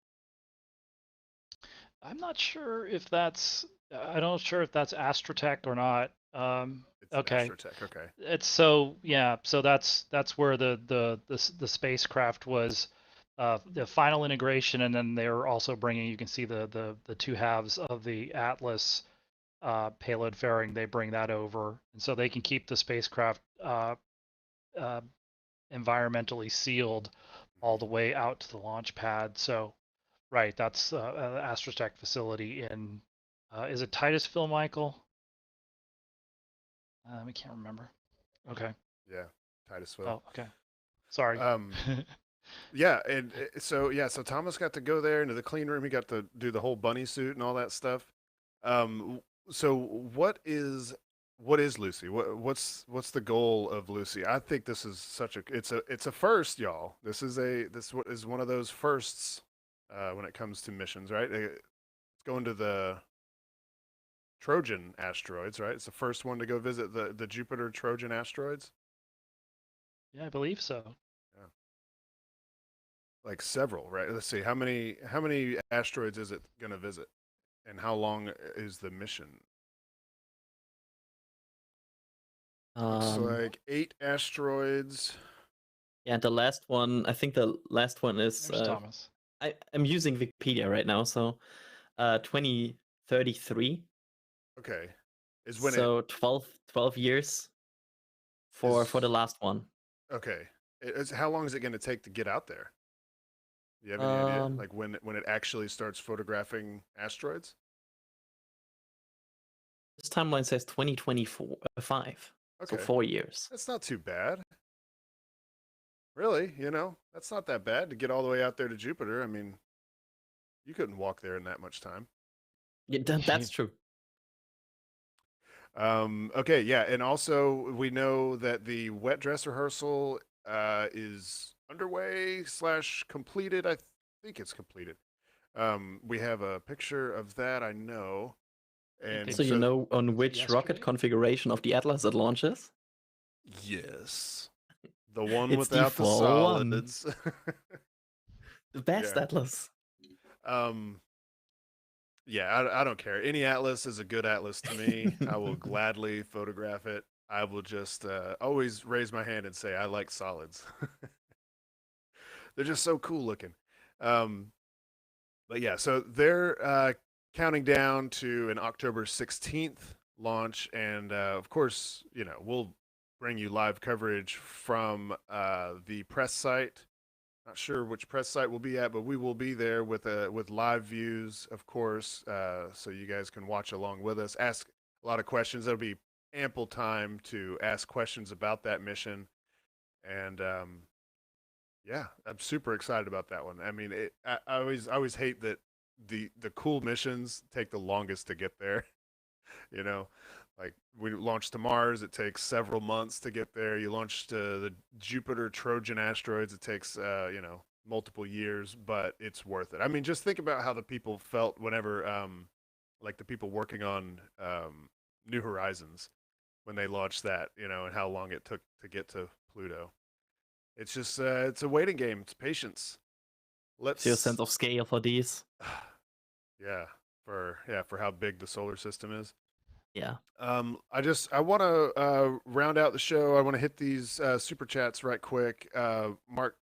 I'm not sure if that's I'm not sure if that's Astrotech or not. It's Okay. Astrotech. Okay. It's so that's where the spacecraft was the final integration, and then they're also bringing, you can see the two halves of the Atlas payload fairing. They bring that over, and so they can keep the spacecraft uh, environmentally sealed all the way out to the launch pad. So right, that's Astrotech facility in is it Titusville, Michael? I can't remember. Okay. Yeah, Titusville. Oh, okay. Sorry. Yeah, and so Thomas got to go there into the clean room. He got to do the whole bunny suit and all that stuff. So what is Lucy? What's the goal of Lucy? I think this is it's a first, y'all. This is one of those firsts when it comes to missions, right? It's going to the Trojan asteroids, right? It's the first one to go visit the Jupiter Trojan asteroids. Yeah, I believe so. Yeah. Like several, right? Let's see. How many asteroids is it going to visit? And how long is the mission? Looks like 8 asteroids. Yeah, the last one, I think the last one is Thomas. I'm using Wikipedia right now, so 2033. Okay. Is when so 12 years for the last one. Okay. How long is it going to take to get out there? Do you have any idea? Like when it actually starts photographing asteroids? This timeline says 2025. Okay. So 4 years. That's not too bad. Really, that's not that bad to get all the way out there to Jupiter. I mean, you couldn't walk there in that much time. Yeah, that's true. Okay, yeah, and also we know that the wet dress rehearsal is underway / completed. I think it's completed. We have a picture of that, I know. And so you know on which rocket configuration of the Atlas it launches? Yes. The one it's without the solids. The best Atlas. Yeah, I don't care. Any Atlas is a good Atlas to me. I will gladly photograph it. I will just always raise my hand and say I like solids. They're just so cool looking. But yeah, so they're counting down to an October 16th launch, and of course, we'll bring you live coverage from the press site. Not sure which press site we'll be at, but we will be there with live views, of course, so you guys can watch along with us. Ask a lot of questions. There'll be ample time to ask questions about that mission, and yeah, I'm super excited about that one. I mean, I always hate that the cool missions take the longest to get there. Like we launched to Mars, it takes several months to get there. You launch to the Jupiter Trojan asteroids, it takes multiple years, but it's worth it. I mean, just think about how the people felt whenever like the people working on New Horizons when they launched that, and how long it took to get to Pluto. It's just it's a waiting game. It's patience. Let's see a sense of scale for these. Yeah, for how big the solar system is. Yeah. I want to round out the show. I want to hit these super chats right quick. Mark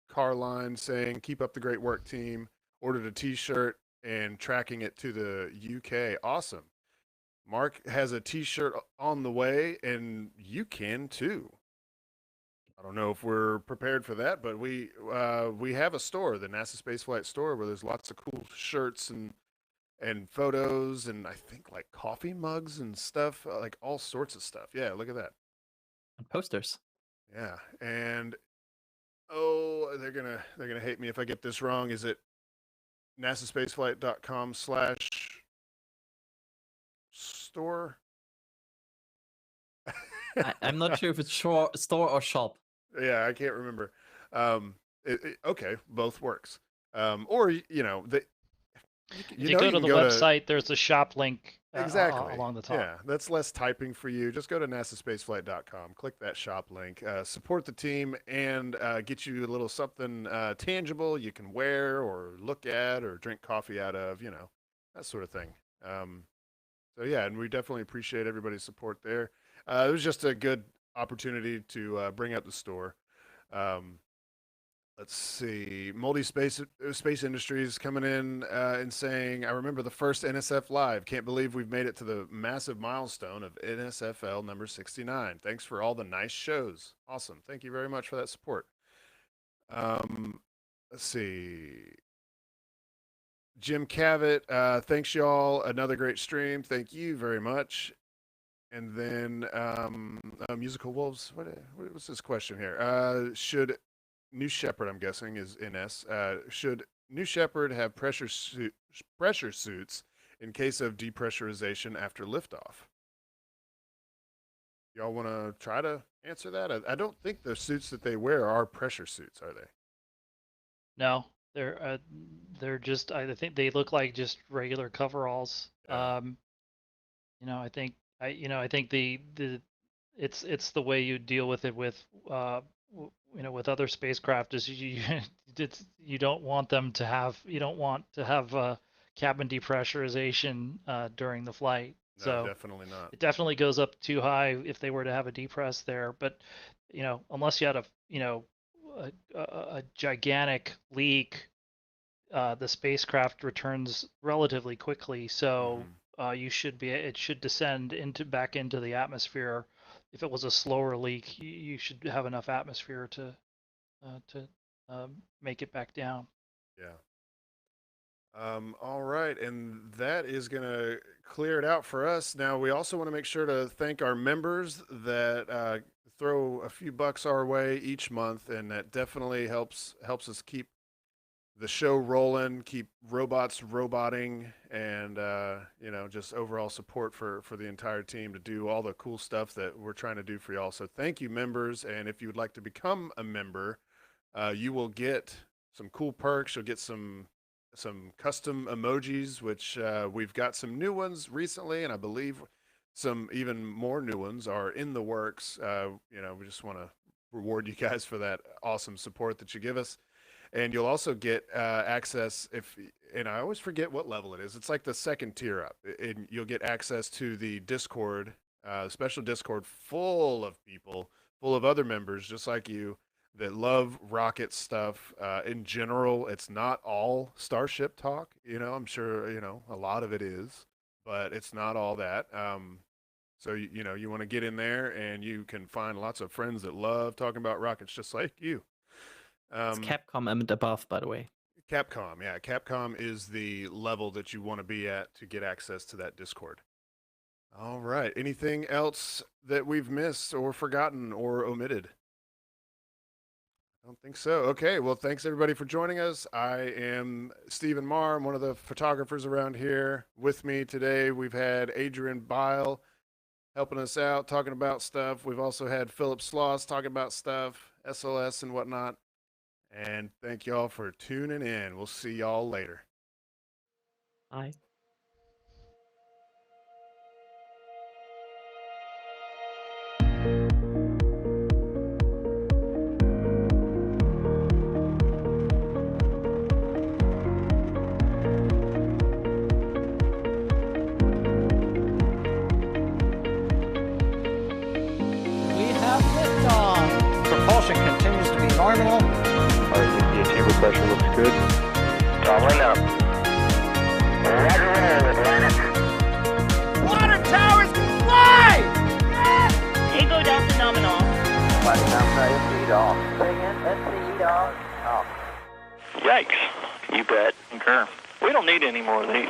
Carline saying, "Keep up the great work, team." ordered a T-shirt and tracking it to the UK. Awesome. Mark has a T-shirt on the way, and you can too. I don't know if we're prepared for that, but we have a store, the NASA Spaceflight store, where there's lots of cool shirts and photos, and I think like coffee mugs and stuff, like all sorts of stuff. Yeah, look at that. And posters. Yeah, and oh, they're gonna hate me if I get this wrong. Is it NASASpaceflight.com/store? I'm not sure if it's store or shop. Yeah, I can't remember. Okay, both works. Or If you go to the website, there's a shop link exactly along the top. Yeah, that's less typing for you. Just go to NASASpaceflight.com, click that shop link, support the team, and get you a little something tangible you can wear or look at or drink coffee out of, that sort of thing. So yeah, and we definitely appreciate everybody's support there. It was just a good opportunity to bring up the store. Let's see. Moldy Space Industries coming in and saying, I remember the first NSF Live. Can't believe we've made it to the massive milestone of NSFL number 69. Thanks for all the nice shows. Awesome. Thank you very much for that support. Let's see. Jim Cavett, thanks y'all. Another great stream. Thank you very much. And then Musical Wolves. What's this question here? Should New Shepard, I'm guessing, is NS. Should New Shepard have pressure suits in case of depressurization after liftoff? Y'all want to try to answer that? I don't think the suits that they wear are pressure suits, are they? No, they're just. I think they look like just regular coveralls. Yeah. I think the it's the way you deal with it with with other spacecraft is you don't want to have cabin depressurization during the flight. No, so definitely not. It definitely goes up too high if they were to have a depress there. But unless you had a gigantic leak, the spacecraft returns relatively quickly. So it should descend back into the atmosphere. If it was a slower leak, you should have enough atmosphere to make it back down. Yeah. All right, and that is going to clear it out for us. Now, we also want to make sure to thank our members that throw a few bucks our way each month, and that definitely helps us keep the show rolling, keep robots roboting, and just overall support for the entire team to do all the cool stuff that we're trying to do for y'all. So thank you, members. And if you would like to become a member, you will get some cool perks. You'll get some custom emojis, which we've got some new ones recently, and I believe some even more new ones are in the works. We just want to reward you guys for that awesome support that you give us. And you'll also get access and I always forget what level it is. It's like the second tier up. And you'll get access to the Discord, special Discord full of people, full of other members just like you that love rocket stuff. In general, it's not all Starship talk. I'm sure, a lot of it is, but it's not all that. So, you want to get in there and you can find lots of friends that love talking about rockets just like you. It's Capcom and above, by the way. Capcom, yeah. Capcom is the level that you want to be at to get access to that Discord. All right. Anything else that we've missed or forgotten or omitted? I don't think so. Okay. Well, thanks everybody for joining us. I am Stephen Marr. I'm one of the photographers around here. With me today, we've had Adrian Beil helping us out, talking about stuff. We've also had Philip Sloss talking about stuff, SLS and whatnot. And thank y'all for tuning in. We'll see y'all later. Bye. We have liftoff. Propulsion continues to be normal. Alright, the chamber pressure looks good. Doubling up. Roger, roll, Atlantic. Water towers can fly! Echo Delta nominal. Flight down, lead off. Bring in, let's lead off. Yikes. You bet. Concur. We don't need any more of these.